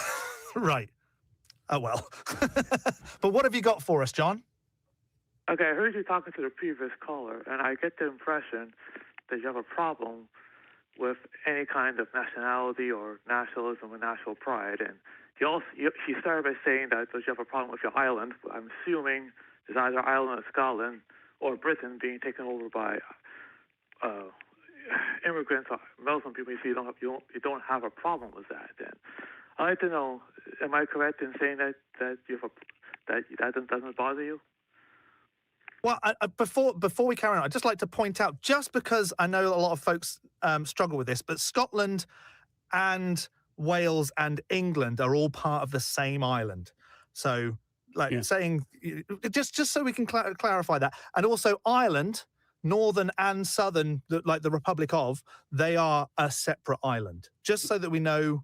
Right. Oh well. But what have you got for us, John? Okay, I heard you talking to the previous caller, and I get the impression that you have a problem with any kind of nationality or nationalism or national pride. And he started by saying that you have a problem with your island. I'm assuming there's either Ireland or Scotland or Britain being taken over by immigrants or Muslim people. So you don't have a problem with that. Then I'd like to know: am I correct in saying that that doesn't bother you? Well, before we carry on, I'd just like to point out, just because I know a lot of folks struggle with this, but Scotland and Wales and England are all part of the same island. So, saying, just so we can clarify that. And also Ireland, Northern and Southern, like the Republic of, they are a separate island. Just so that we know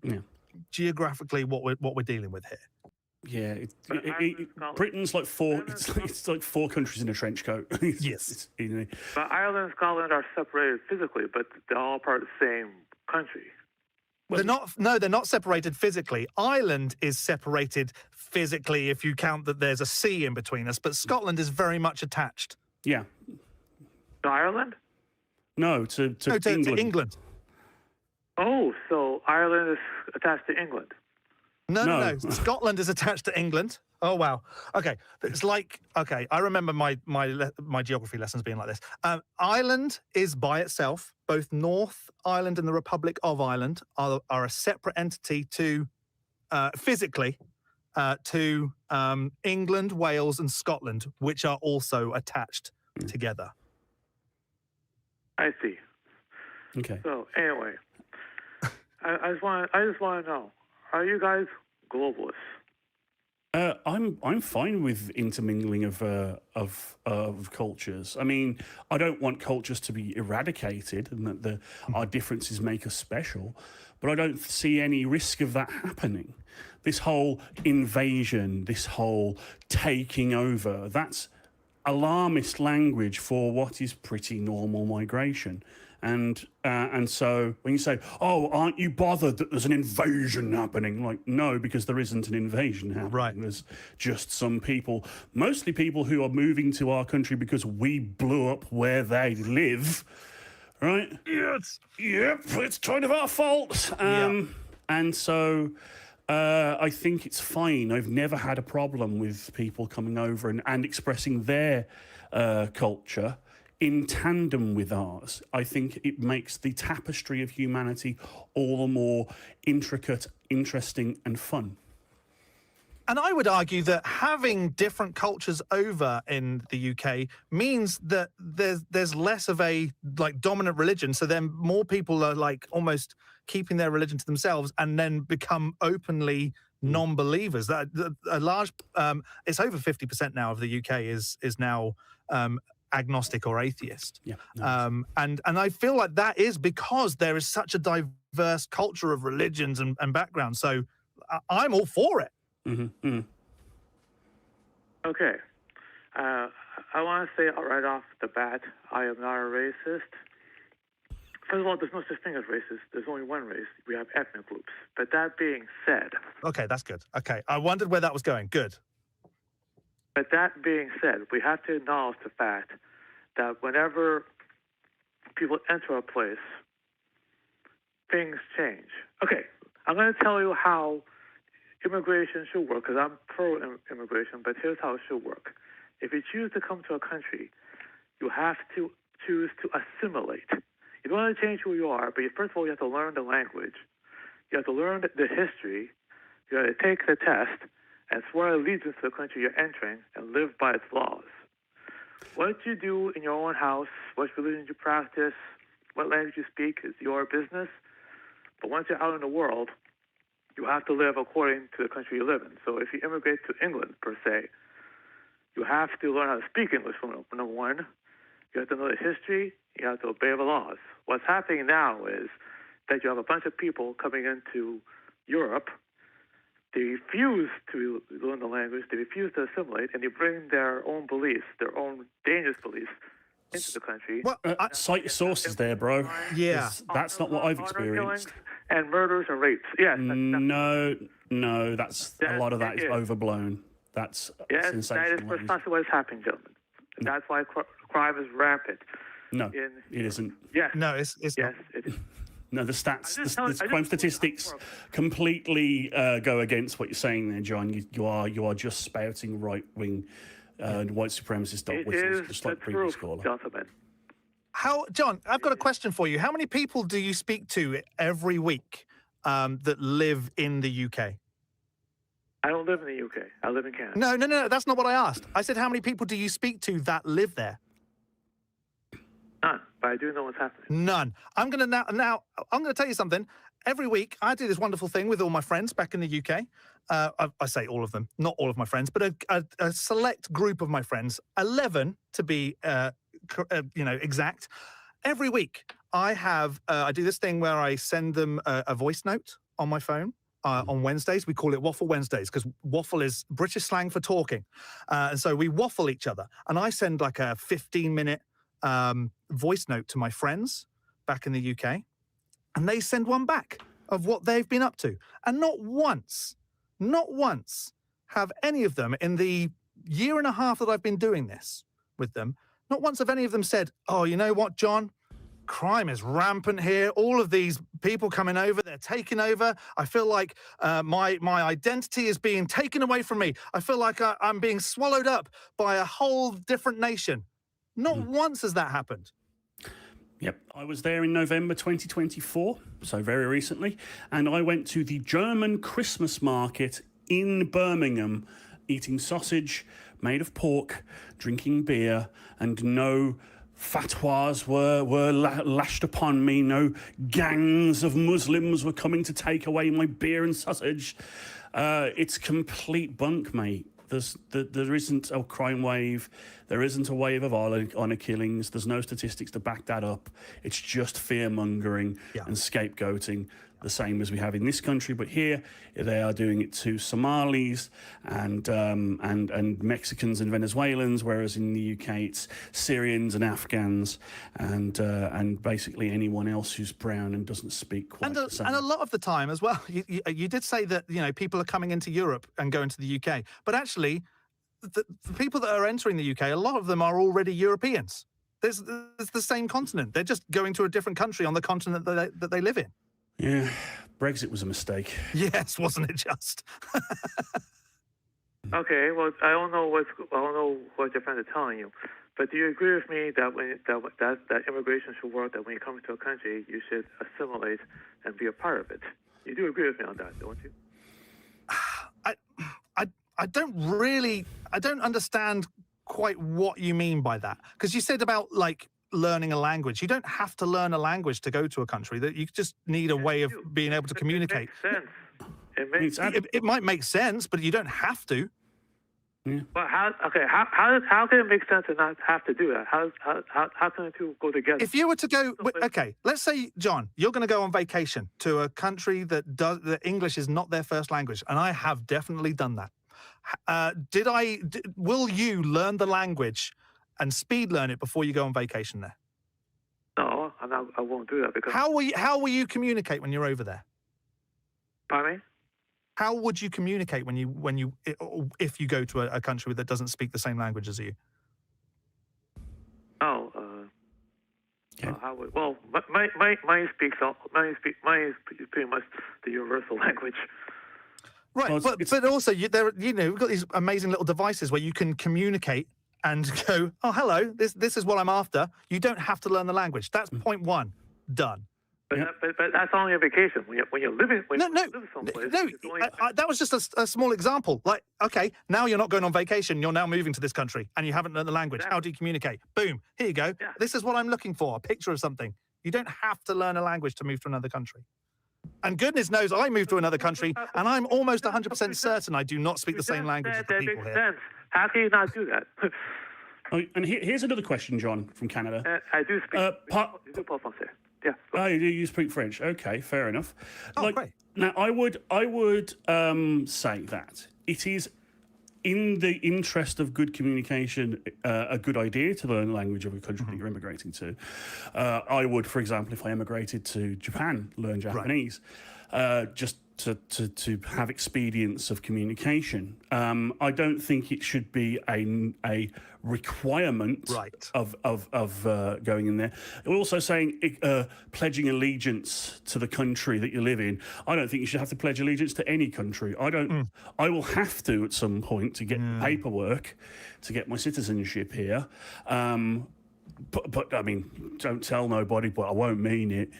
geographically what we're dealing with here. Yeah, Britain's like four. It's like four countries in a trench coat. Yes. But Ireland and Scotland are separated physically, but they're all part of the same country. They're not. No, they're not separated physically. Ireland is separated physically if you count that there's a sea in between us, but Scotland is very much attached. Yeah. To Ireland? No, to No, to England. England. Oh, so Ireland is attached to England. No. Scotland is attached to England. Oh wow. Okay, it's like I remember my geography lessons being like this. Ireland is by itself. Both North Ireland and the Republic of Ireland are a separate entity to physically to England, Wales, and Scotland, which are also attached together. I see. Okay. So anyway, I just want to know: are you guys globalists? I'm fine with intermingling of cultures. I mean, I don't want cultures to be eradicated and that our differences make us special, but I don't see any risk of that happening. This whole invasion, this whole taking over, that's alarmist language for what is pretty normal migration. And so when you say, "Oh, aren't you bothered that there's an invasion happening?" Like, no, because there isn't an invasion happening. Right. There's just some people, mostly people who are moving to our country because we blew up where they live, right? Yep, it's kind of our fault. And so I think it's fine. I've never had a problem with people coming over and expressing their culture in tandem with ours. I think it makes the tapestry of humanity all the more intricate, interesting, and fun. And I would argue that having different cultures over in the UK means that there's less of a like dominant religion. So then more people are like almost keeping their religion to themselves and then become openly non-believers. That a large it's over 50% now of the UK is now agnostic or atheist. Yeah. And I feel like that is because there is such a diverse culture of religions and backgrounds. So I'm all for it. Mm-hmm. Mm. Okay. I want to say right off the bat, I am not a racist. First of all, there's no such thing as racist. There's only one race. We have ethnic groups. But that being said... Okay, that's good. Okay, I wondered where that was going. Good. But that being said, we have to acknowledge the fact that whenever people enter a place, things change. Okay, I'm going to tell you how immigration should work, because I'm pro-immigration, but here's how it should work. If you choose to come to a country, you have to choose to assimilate. You don't want to change who you are, but first of all, you have to learn the language. You have to learn the history. You have to take the test and swear allegiance to the country you're entering and live by its laws. What you do in your own house, what religion you practice, what language you speak is your business. But once you're out in the world, you have to live according to the country you live in. So if you immigrate to England, per se, you have to learn how to speak English, number one. You have to know the history. You have to obey the laws. What's happening now is that you have a bunch of people coming into Europe. They refuse to learn the language. They refuse to assimilate, and they bring their own beliefs, their own dangerous beliefs, into the country. Well, cite your sources there, bro. Yeah. That's not what I've Honor experienced. killings and murders and rapes. Yes. No, that's a lot of that is overblown. That's yes, that sensational. is precisely what is happening, gentlemen. That's why crime is rampant. No, it isn't. Yes. No, it's yes, not. it is. No, the stats, the crime statistics completely go against what you're saying there, John. You are just spouting right-wing white supremacist dog whistles, just like the previous caller. Gentlemen. John, I've got a question for you. How many people do you speak to every week that live in the UK? I don't live in the UK. I live in Canada. No, that's not what I asked. I said, how many people do you speak to that live there? None, but I do know what's happening. None. I'm going to tell you something. Every week, I do this wonderful thing with all my friends back in the UK. I say all of them, not all of my friends, but a select group of my friends, 11 to be, exact. Every week, I do this thing where I send them a voice note on my phone. On Wednesdays, we call it Waffle Wednesdays because waffle is British slang for talking. And so we waffle each other. And I send like a 15-minute voice note to my friends back in the UK. And they send one back of what they've been up to. And not once have any of them in the year and a half that I've been doing this with them, Not once have any of them said, oh, you know what, John? Crime is rampant here. All of these people coming over, they're taking over. I feel like my identity is being taken away from me. I feel like I'm being swallowed up by a whole different nation. Not once has that happened. Yep, I was there in November 2024, so very recently, and I went to the German Christmas market in Birmingham, eating sausage made of pork, drinking beer, and no fatwas were lashed upon me. No gangs of Muslims were coming to take away my beer and sausage. It's complete bunk, mate. There isn't a crime wave. There isn't a wave of honour killings. There's no statistics to back that up. It's just fear-mongering and scapegoating, the same as we have in this country. But here, they are doing it to Somalis and Mexicans and Venezuelans, whereas in the UK, it's Syrians and Afghans and basically anyone else who's brown and doesn't speak quite the same. And a lot of the time as well, you did say that, you know, people are coming into Europe and going to the UK, but actually, the people that are entering the UK, a lot of them are already Europeans. There's the same continent. They're just going to a different country on the continent that they live in. Yeah, Brexit was a mistake. Yes, wasn't it just? Okay, well, I don't know what your friends are telling you, but do you agree with me that that immigration should work? That when you come to a country, you should assimilate and be a part of it. You do agree with me on that, don't you? I don't understand quite what you mean by that, because you said about like learning a language. You don't have to learn a language to go to a country. That you just need a way of being able to communicate. It makes sense. It might make sense, but you don't have to. Yeah. Well, how can it make sense to not have to do that? How can the two go together? If you were to go, okay, let's say, John, you're going to go on vacation to a country that English is not their first language, and I have definitely done that. Will you learn the language and speed learn it before you go on vacation there? No, I won't do that because. How will you communicate when you're over there? Pardon me? How would you communicate if you go to a country that doesn't speak the same language as you? Oh, how would, well, mine speaks pretty much the universal language. Right, well, but also we've got these amazing little devices where you can communicate and go, oh, hello, this is what I'm after. You don't have to learn the language. That's point one, done. But that's only a vacation. When you're living, you live someplace. That was just a small example. Like, okay, now you're not going on vacation. You're now moving to this country, and you haven't learned the language. Yeah. How do you communicate? Boom, here you go. Yeah. This is what I'm looking for, a picture of something. You don't have to learn a language to move to another country. And goodness knows I moved to another country, and I'm almost 100% certain I do not speak the same language as the people makes here. sense. How can you not do that? Oh, and here's another question, John, from Canada. I do speak. You do parle français. Yeah. Oh, you speak French? Okay, fair enough. Oh, great. Now, I would say that it is in the interest of good communication a good idea to learn the language of a country that you're immigrating to. I would, for example, if I immigrated to Japan, learn Japanese, just to have expedience of communication. I don't think it should be a requirement of going in there. We're also saying pledging allegiance to the country that you live in. I don't think you should have to pledge allegiance to any country. I will have to at some point to get paperwork to get my citizenship here. But I mean, don't tell nobody, but I won't mean it.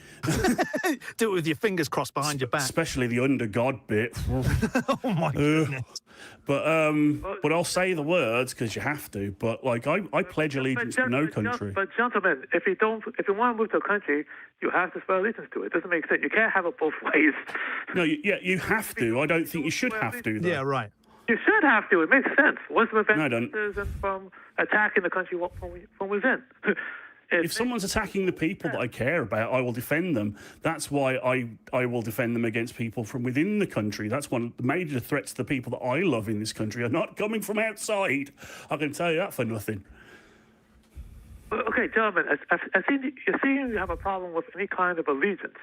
Do it with your fingers crossed behind your back. Especially the under God bit. Oh my goodness. But I'll say the words because you have to. But like I pledge allegiance to no country. But gentlemen, if you want to move to a country, you have to swear allegiance to it. It doesn't make sense. You can't have it both ways. No, you have to. I don't think you should have to, though. Yeah, right. You should have to. It makes sense. What's the No, I don't. from attacking the country from within? If someone's attacking the people that I care about, I will defend them. That's why I will defend them against people from within the country. That's one of the major threats to the people that I love in this country are not coming from outside. I can tell you that for nothing. Okay, gentlemen, I seem you have a problem with any kind of allegiance.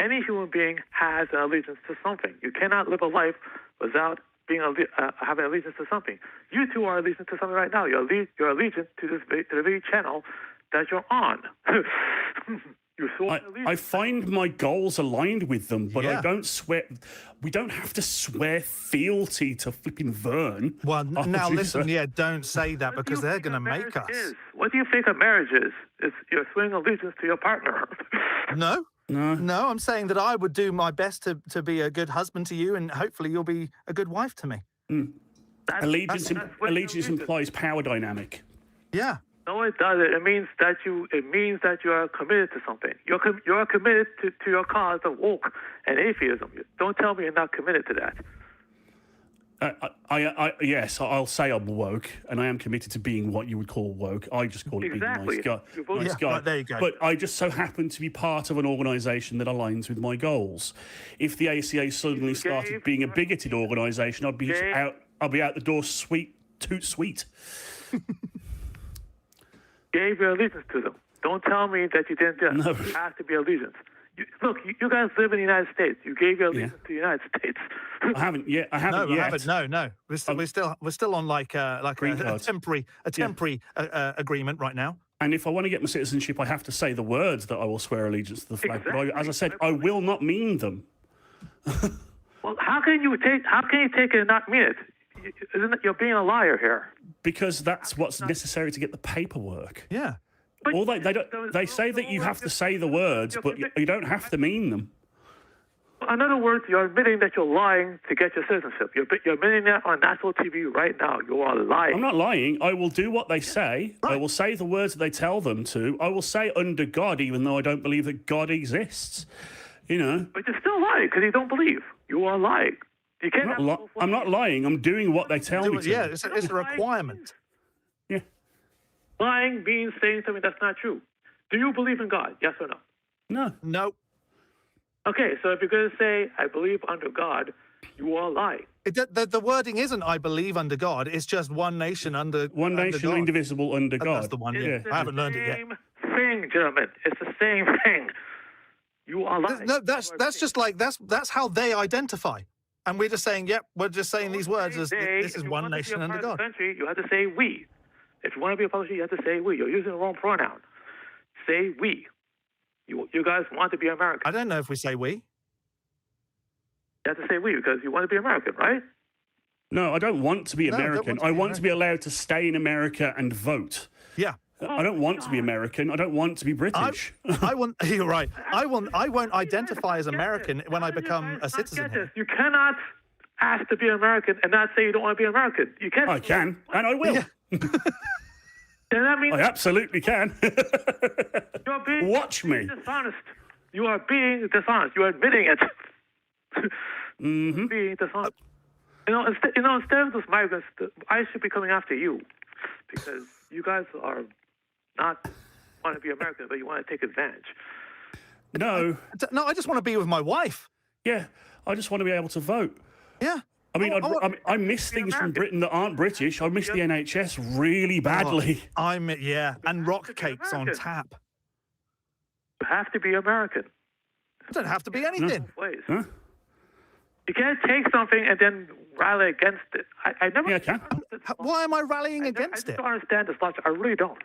Any human being has an allegiance to something. You cannot live a life without having allegiance to something. You two are allegiance to something right now. You're allegiance to the very channel that you're on. I find my goals aligned with them, but Yeah. I don't swear. We don't have to swear fealty to flipping Vern. Well, our now producer. listen, yeah, don't say that What do because you they're think going to a make marriage us. is? What do you think a marriage is? It's you're swearing allegiance to your partner. No, No. no, I'm saying that I would do my best to be a good husband to you, and hopefully you'll be a good wife to me. Allegiance that's what allegiance implies power dynamic. Yeah. No, it doesn't. It means that you are committed to something. You're committed to your cause of woke and atheism. Don't tell me you're not committed to that. Yes, I'll say I'm woke, and I am committed to being what you would call woke. I just call it Exactly. being a You're nice both- guy. Yeah, guy. right, there you go. But I just so happen to be part of an organisation that aligns with my goals. If the ACA suddenly started being a bigoted organisation, I'd be out the door toot sweet. Gave your allegiance to them. Don't tell me that you didn't do it. No. You have to be allegiance. Look, you guys live in the United States. You gave your allegiance to the United States. I haven't yet. I haven't No, yet. I haven't. No. We're still on like a Green card. temporary agreement right now. And if I want to get my citizenship, I have to say the words that I will swear allegiance to the flag. Exactly. But as I said, I will not mean them. Well, how can you take it and not mean it? Isn't it, you're being a liar here? Because that's what's necessary to get the paperwork. Yeah. But All they say that you have to say the words, but you don't have to mean them. In other words, you're admitting that you're lying to get your citizenship. You're admitting that on national TV right now. You are lying. I'm not lying. I will do what they say. I will say the words that they tell them to. I will say under God, even though I don't believe that God exists. You know. But you're still lying because you don't believe. You are lying. You can't. I'm not lying. I'm doing what they tell me to. Yeah, it's a requirement. Yeah. Lying means saying something that's not true. Do you believe in God? Yes or no? No. No. Okay, so if you're going to say, I believe under God, you are lying. The wording isn't "I believe under God." It's just one nation under One under nation, God. indivisible, under God. That's the one. Yeah. It's I haven't learned it yet. the same thing, gentlemen. It's the same thing. You are lying. No, that's just like that's how they identify, and we're just saying, yep, we're just saying these words as this is one nation under God. Country, you have to say we. If you want to be a publisher, you have to say we. You're using the wrong pronoun. Say we. You guys want to be American. I don't know if we say we. You have to say we because you want to be American, right? No, I don't want to be No, I don't American. want to I be want to be allowed to stay in America and vote. Yeah. I don't want to be American. I don't want to be British. I want. You're right. I won't identify as American when I become a citizen. Get here. this. You cannot ask to be American and not say you don't want to be American. You can't. I can, and I will. Yeah. Then that means I absolutely can. you're being Watch me. dishonest. You are being dishonest. You are admitting it. Mm-hmm. Being dishonest. Instead of those migrants, I should be coming after you because you guys are not want to be American, but you want to take advantage. No. No, I just want to be with my wife. Yeah. I just want to be able to vote. Yeah. I mean, I miss things from Britain that aren't British. I miss the NHS really badly. And rock cakes on tap. You have to be American. I don't have to be anything. Ways. Huh? You can't take something and then rally against it. I never. Yeah, I can. Why am I rallying against I it? don't understand this logic. I really don't.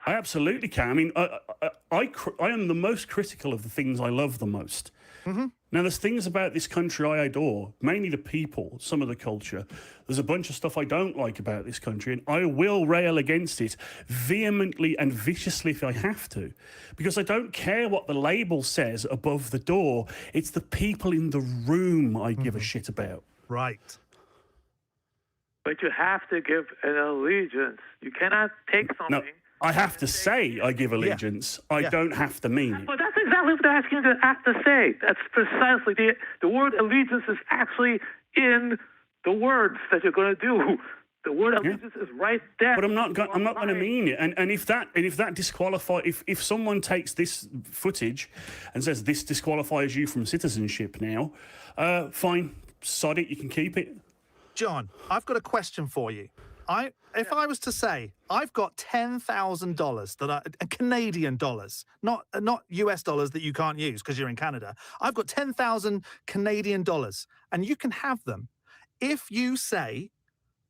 I absolutely can. I mean, I am the most critical of the things I love the most. Mm-hmm. Now, there's things about this country I adore, mainly the people, some of the culture. There's a bunch of stuff I don't like about this country, and I will rail against it vehemently and viciously if I have to, because I don't care what the label says above the door. It's the people in the room I give a shit about. Right. But you have to give an allegiance. You cannot take something. No, I have to say I give allegiance. I don't have to mean it. But that's exactly what they're asking you to have to say. That's precisely the word allegiance is actually in the words that you're going to do. The word allegiance is right there. But I'm not going to mean it. And if that disqualifies, if someone takes this footage and says this disqualifies you from citizenship now, fine, sod it, you can keep it. John, I've got a question for you. If I was to say I've got $10,000 that are Canadian dollars, not US dollars that you can't use because you're in Canada. I've got 10,000 Canadian dollars, and you can have them if you say,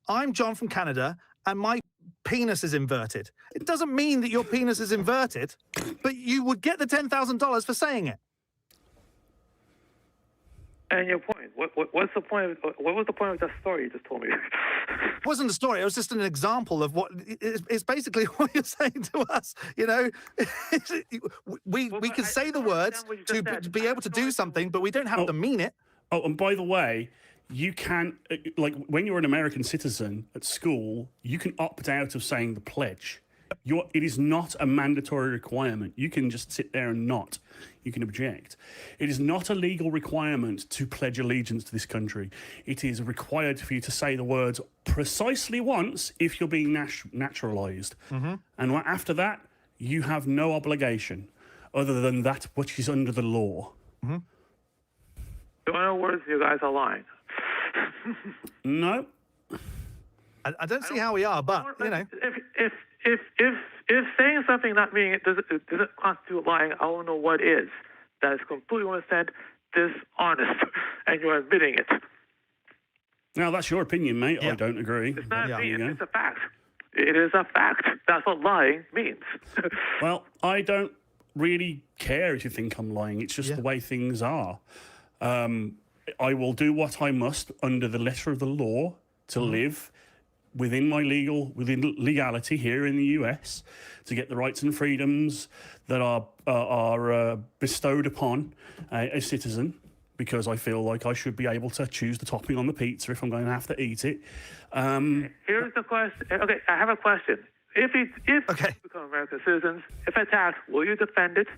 I'm John from Canada and my penis is inverted, it doesn't mean that your penis is inverted, but you would get the $10,000 for saying it. And your point? What's the point? What was the point of that story you just told me? It wasn't a story. It was just an example of what it's basically what you're saying to us. You know, we can say the words to be able to do something, but we don't have to mean it. Oh, and by the way, you can, like, when you're an American citizen at school, you can opt out of saying the pledge. It is not a mandatory requirement. You can just sit there and not. You can object. It is not a legal requirement to pledge allegiance to this country. It is required for you to say the words precisely once if you're being naturalized. Mm-hmm. And after that, you have no obligation other than that which is under the law. Mm-hmm. So in other words, you guys are lying. No. I don't see how we are, but, you know. If saying something not meaning it doesn't constitute lying, I don't know what is. That is completely 100% dishonest, and you're admitting it. Now, that's your opinion, mate. Yeah. I don't agree. It's not it's a fact. It is a fact. That's what lying means. Well, I don't really care if you think I'm lying. It's just the way things are. I will do what I must under the letter of the law to live within legality here in the US, to get the rights and freedoms that are bestowed upon a citizen, because I feel like I should be able to choose the topping on the pizza if I'm going to have to eat it. Here's the question. Okay, I have a question. If you become American citizens, if attacked, will you defend it?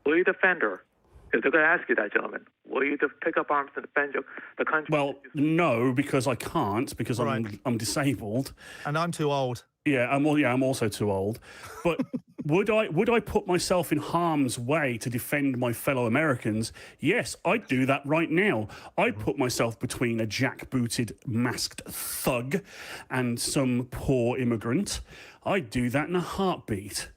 Will you defend her? If they're going to ask you that, gentlemen, will you pick up arms and defend the country? Well, no, because I can't, because I'm disabled. And I'm too old. Yeah, I'm also too old. But would I put myself in harm's way to defend my fellow Americans? Yes, I'd do that right now. I'd put myself between a jackbooted, masked thug and some poor immigrant. I'd do that in a heartbeat.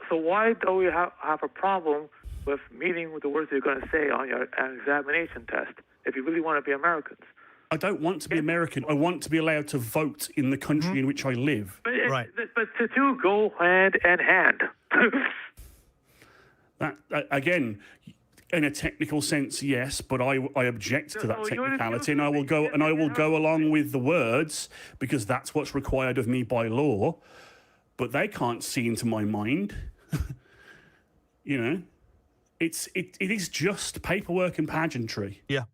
So why do we have a problem with meaning with the words you're going to say on your examination test if you really want to be Americans? I don't want to be American. I want to be allowed to vote in the country in which I live. But the two go hand in hand. That again, in a technical sense, yes, but I object to that technicality, and I will go along with the words because that's what's required of me by law. But they can't see into my mind. You know, it is just paperwork and pageantry. Yeah.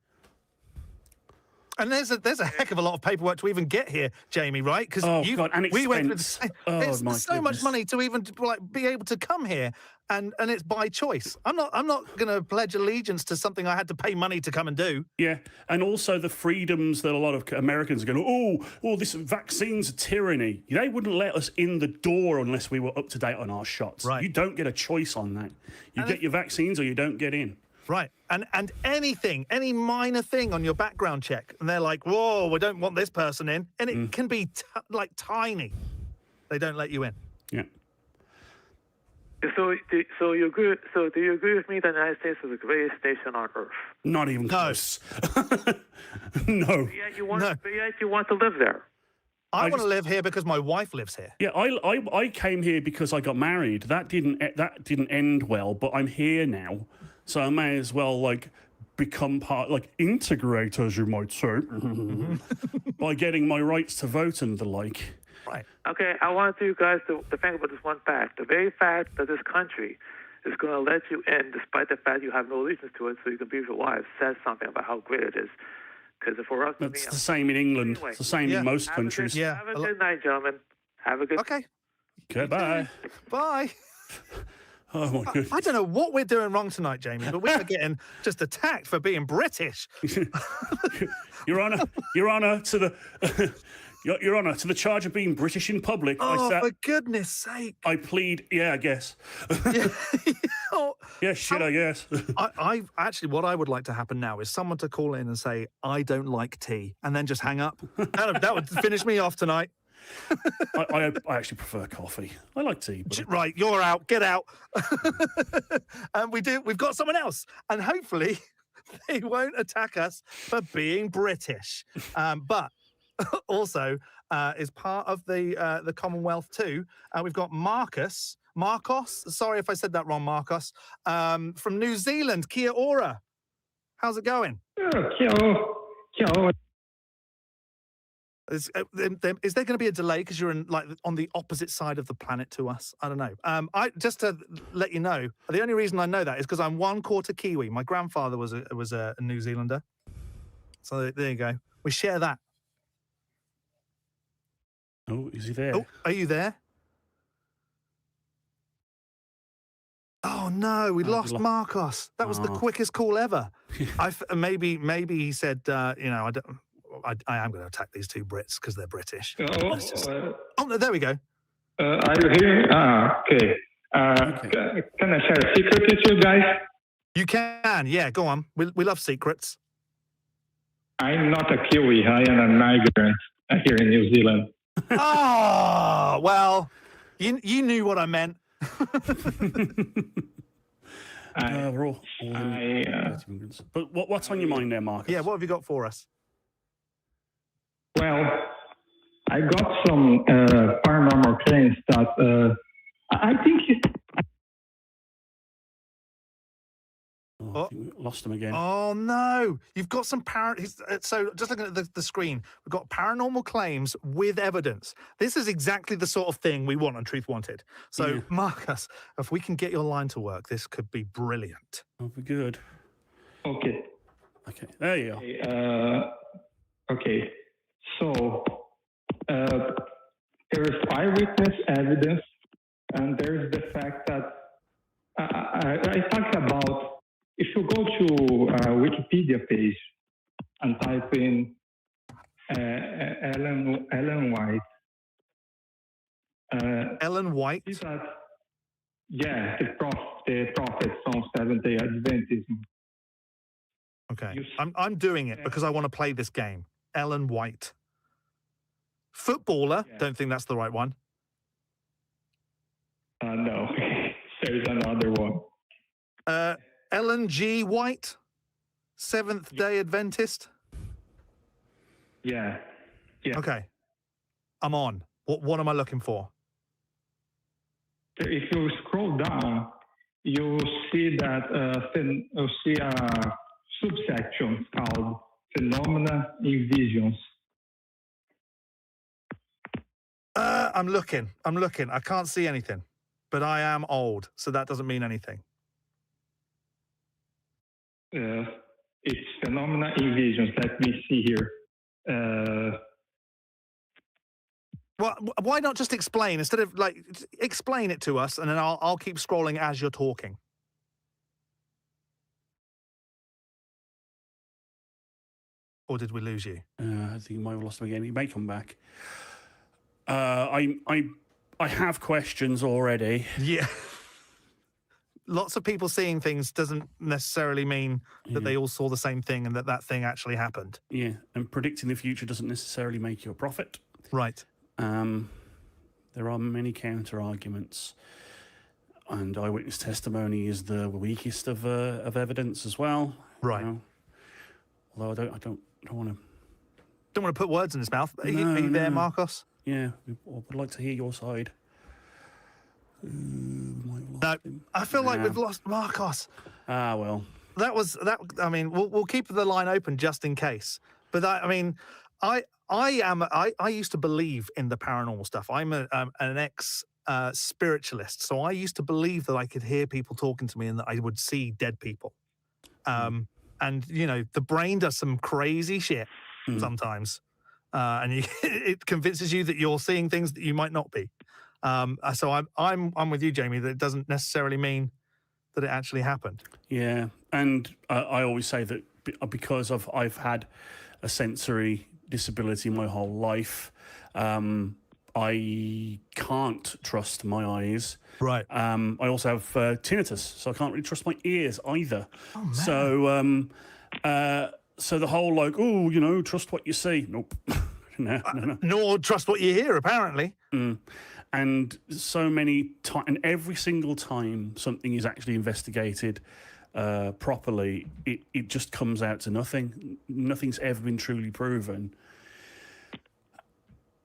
And there's a heck of a lot of paperwork to even get here, Jamie, right? Because we went through the same. It's so much money to even be able to come here, and it's by choice. I'm not going to pledge allegiance to something I had to pay money to come and do. Yeah, and also the freedoms that a lot of Americans are going, this vaccine's a tyranny. They wouldn't let us in the door unless we were up to date on our shots. Right. You don't get a choice on that. You get your vaccines or you don't get in. Right, and any minor thing on your background check, and they're like, "Whoa, we don't want this person in," and it can be tiny. They don't let you in. Yeah. So do you agree? So do you agree with me that the United States is the greatest nation on earth? Not even close. No. But yet you want to live there. I want to live here because my wife lives here. Yeah, I came here because I got married. That didn't end well, but I'm here now. So I may as well become part, integrate, as you might say, by getting my rights to vote and the like. Right. Okay, I want you guys to think about this one fact. The very fact that this country is going to let you in, despite the fact you have no allegiance to it, so you can be with your wives, says something about how great it is. Because for us, it's the same in England. Anyway, it's the same in most countries. Have a good night, gentlemen. Have a good. Okay. Goodbye. Bye. Oh my goodness. I don't know what we're doing wrong tonight, Jamie, but we are getting just attacked for being British. Your Honour, to the Your Honour, to the charge of being British in public. For goodness sake! I plead. Yeah, I guess. I guess. I actually, what I would like to happen now is someone to call in and say, "I don't like tea," and then just hang up. That would finish me off tonight. I actually prefer coffee. I like tea. Right, you're out. Get out. And we've got someone else, and hopefully they won't attack us for being British. But also is part of the Commonwealth too. We've got Marcos. Sorry if I said that wrong, Marcos. From New Zealand, Kia ora. How's it going? Kia ora. Is there going to be a delay because you're on the opposite side of the planet to us? I don't know. I just to let you know, the only reason I know that is because I'm 1/4 Kiwi. My grandfather was a New Zealander, so there you go. We share that. Oh, is he there? Oh, are you there? Oh no, we lost Marcos. That was the quickest call ever. Maybe he said, I am going to attack these two Brits because they're British. Oh no, there we go. Are you here? Okay. Can I share a secret with you guys? You can, yeah. Go on. We love secrets. I'm not a Kiwi. I am a migrant here in New Zealand. Oh well, you knew what I meant. We're all but what's on your mind there, Marcus? Yeah, what have you got for us? Well, I got some paranormal claims that I think. I think we lost him again. Oh no! You've got some So just looking at the screen, we've got paranormal claims with evidence. This is exactly the sort of thing we want on Truth Wanted. So, Marcus, if we can get your line to work, this could be brilliant. That'll be good. Okay. There you are. Okay. So there is eyewitness evidence, and there is the fact that I talk about. If you go to Wikipedia page and type in Ellen White. Ellen White? The prophet from Seventh-day Adventism. Okay, I'm doing it because I want to play this game. Ellen White. Footballer, don't think that's the right one. No, there's another one. Ellen G. White, Seventh-day Adventist. Yeah. Okay, I'm on. What am I looking for? If you scroll down, you'll see that you'll see a subsection called Phenomena in Visions. I'm looking. I can't see anything, but I am old, so that doesn't mean anything. It's Phenomena in Visions. Let me see here. Well, why not just explain instead of explain it to us, and then I'll keep scrolling as you're talking. Or did we lose you? I think you might have lost him again. He may come back. I have questions already. Yeah. Lots of people seeing things doesn't necessarily mean that they all saw the same thing and that thing actually happened. Yeah, and predicting the future doesn't necessarily make you a prophet. Right. There are many counter arguments, and eyewitness testimony is the weakest of evidence as well. Right. Although I don't want to. Don't want to put words in his mouth. Are you there, Marcos? Yeah, I would like to hear your side. No, I feel like we've lost Marcos. Well. That was that. I mean, we'll keep the line open just in case. But I used to believe in the paranormal stuff. I'm an ex spiritualist, so I used to believe that I could hear people talking to me and that I would see dead people. And the brain does some crazy shit sometimes, and it convinces you that you're seeing things that you might not be. So I'm with you, Jamie. That it doesn't necessarily mean that it actually happened. Yeah, and I always say that because I've had a sensory disability my whole life, I can't trust my eyes. Right. I also have tinnitus, so I can't really trust my ears either. Oh, man. So the whole trust what you see. Nope. No. Nor trust what you hear, apparently. And so many times, and every single time something is actually investigated, properly, it just comes out to nothing. Nothing's ever been truly proven.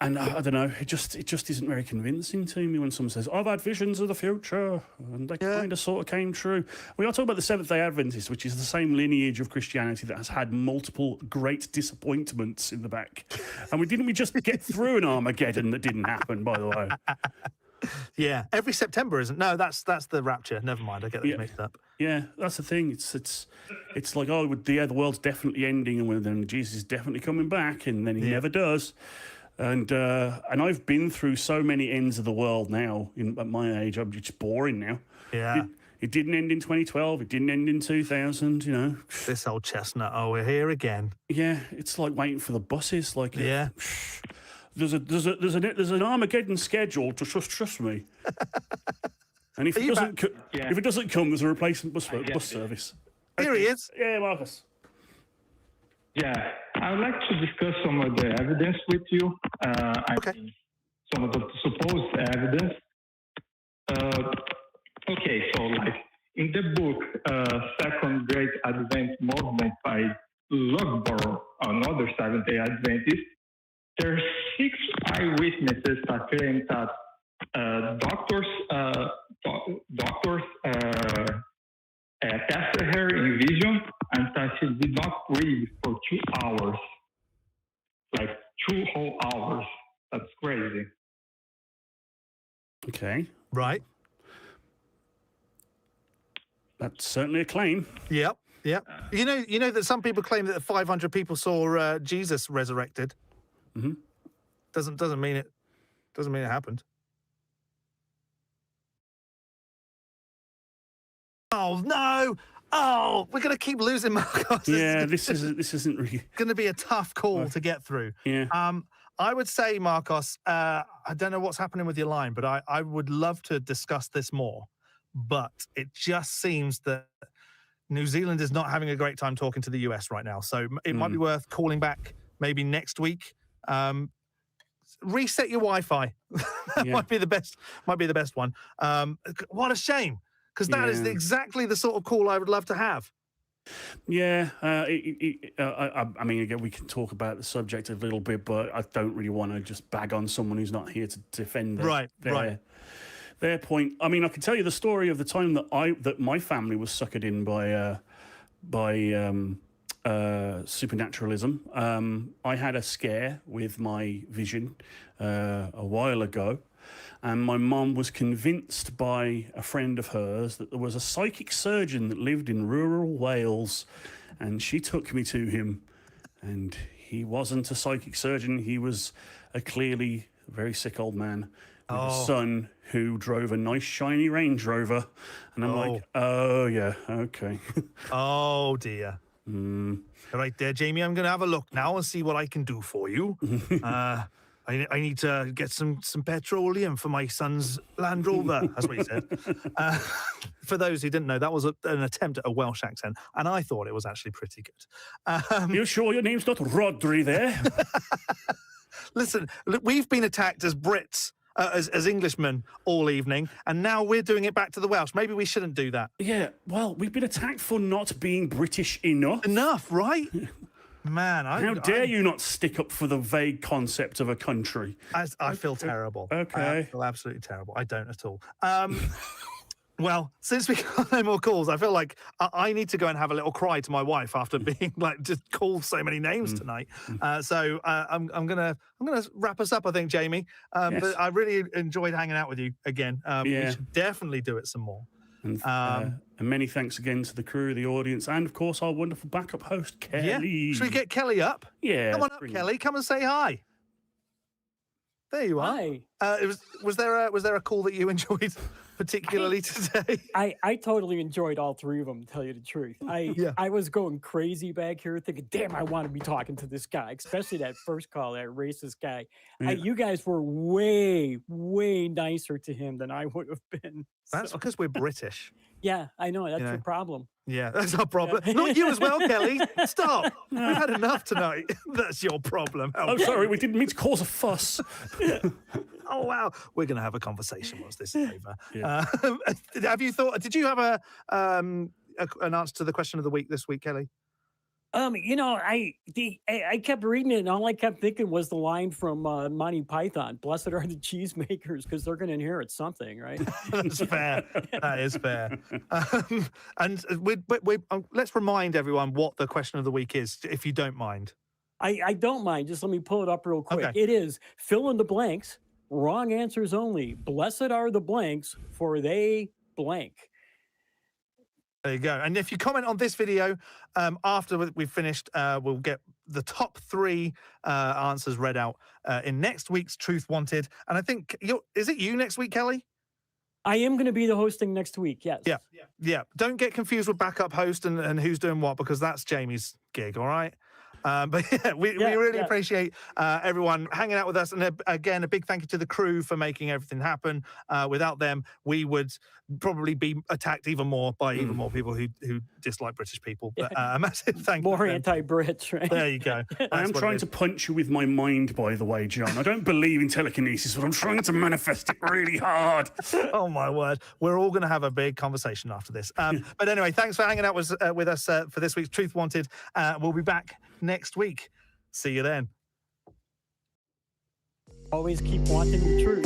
And I don't know, it just isn't very convincing to me when someone says, I've had visions of the future, and they kind of sort of came true. We are talking about the Seventh-day Adventists, which is the same lineage of Christianity that has had multiple great disappointments in the back. And didn't we just get through an Armageddon that didn't happen, by the way? Yeah, every September isn't. No, that's the rapture. Never mind, I get that mixed up. Yeah, that's the thing. It's like, the world's definitely ending, and then Jesus is definitely coming back, and then he never does. And I've been through so many ends of the world now. At my age, I'm just boring now. Yeah. It didn't end in 2012. It didn't end in 2000. You know. This old chestnut. Oh, we're here again. Yeah, it's like waiting for the buses. Like, yeah. There's an Armageddon schedule. Trust me. And if it doesn't come, there's a replacement bus service. Here he is. Yeah, Marcus. Yeah, I would like to discuss some of the evidence with you. I mean, some of the supposed evidence. Okay, so like in the book, Second Great Advent Movement by Lugborough, another Seventh-day Adventist, there are 6 eyewitnesses that claim that doctors tested her in vision and that she did not breathe for 2 hours. Like 2 whole hours. That's crazy. Okay. Right. That's certainly a claim. Yep. You know that some people claim that 500 people saw Jesus resurrected. Mm-hmm. Doesn't mean it happened. Oh no! Oh, we're gonna keep losing Marcos. Yeah, this isn't really going to be a tough call to get through. Yeah. I would say, Marcos, I don't know what's happening with your line, but I would love to discuss this more. But it just seems that New Zealand is not having a great time talking to the US right now. So it might be worth calling back maybe next week. Reset your Wi-Fi. That might be the best one. What a shame. Because that is exactly the sort of call I would love to have. Yeah, I mean, again, we can talk about the subject a little bit, but I don't really want to just bag on someone who's not here to defend their point. I mean, I can tell you the story of the time that my family was suckered in by supernaturalism. I had a scare with my vision a while ago. And my mum was convinced by a friend of hers that there was a psychic surgeon that lived in rural Wales. And she took me to him. And he wasn't a psychic surgeon. He was a clearly very sick old man with a son who drove a nice shiny Range Rover. And I'm like, oh, yeah, okay. Oh, dear. Right there, Jamie, I'm going to have a look now and see what I can do for you. I need to get some petroleum for my son's Land Rover. That's what he said. For those who didn't know, that was an attempt at a Welsh accent, and I thought it was actually pretty good. You sure your name's not Rodri there? Listen, we've been attacked as Brits, as Englishmen all evening, and now we're doing it back to the Welsh. Maybe we shouldn't do that. Yeah, well, we've been attacked for not being British enough. Enough, right? Man, how dare you not stick up for the vague concept of a country? I feel terrible. Okay. I feel absolutely terrible. I don't at all. Well, since we got no more calls, I feel like I need to go and have a little cry to my wife after being just called so many names tonight. So I'm gonna wrap us up, I think, Jamie. Yes. But I really enjoyed hanging out with you again. We Yeah. should definitely do it some more. And many thanks again to the crew, the audience, and of course our wonderful backup host, Kelly. Yeah. Should we get Kelly up? Yeah. Come on up, Kelly. Come and say hi. There you are. Hi. Was there a call that you enjoyed particularly today? I totally enjoyed all 3 of them, to tell you the truth. I was going crazy back here thinking, damn, I want to be talking to this guy, especially that first call, that racist guy. Yeah. You guys were way, way nicer to him than I would have been. That's because we're British. Yeah, I know. That's your problem. Yeah, that's our problem. Yeah. Not you as well, Kelly. Stop. We've had enough tonight. That's your problem. Oh, sorry, we didn't mean to cause a fuss. Oh, wow. We're going to have a conversation once this is over. Yeah. Have you thought, did you have an answer to the question of the week this week, Kelly? You know, I kept reading it, and all I kept thinking was the line from Monty Python: "Blessed are the cheesemakers, because they're going to inherit something." Right? That's fair. That is fair. Let's remind everyone what the question of the week is, if you don't mind. I don't mind. Just let me pull it up real quick. Okay. It is fill in the blanks. Wrong answers only. Blessed are the blanks, for they blank. There you go. And if you comment on this video after we've finished, we'll get the top 3 answers read out in next week's Truth Wanted. And I think is it you next week, Kelly? I am going to be the hosting next week. Yes. Yeah. Don't get confused with backup host and who's doing what, because that's Jamie's gig. All right. But yeah, we really appreciate everyone hanging out with us. And again, a big thank you to the crew for making everything happen. Without them, we would probably be attacked even more by even more people who dislike British people. But a massive thank you. More anti-Brits, right? There you go. I am trying to punch you with my mind, by the way, John. I don't believe in telekinesis, but I'm trying to manifest it really hard. Oh, my word. We're all going to have a big conversation after this. But anyway, thanks for hanging out with us for this week's Truth Wanted. We'll be back next week. See you then. Always keep wanting the truth.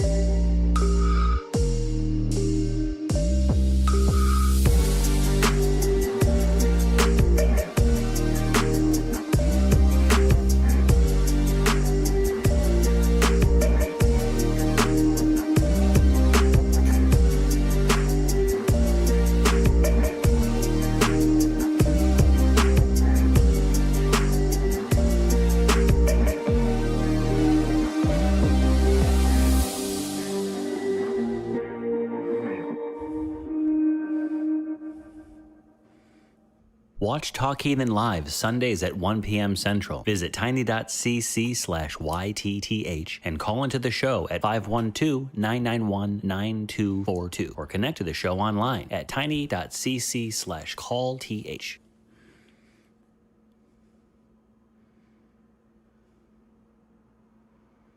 Watch Talk Heathen live Sundays at 1 p.m. Central. Visit tiny.cc/YTTH and call into the show at 512-991-9242 or connect to the show online at tiny.cc/callth.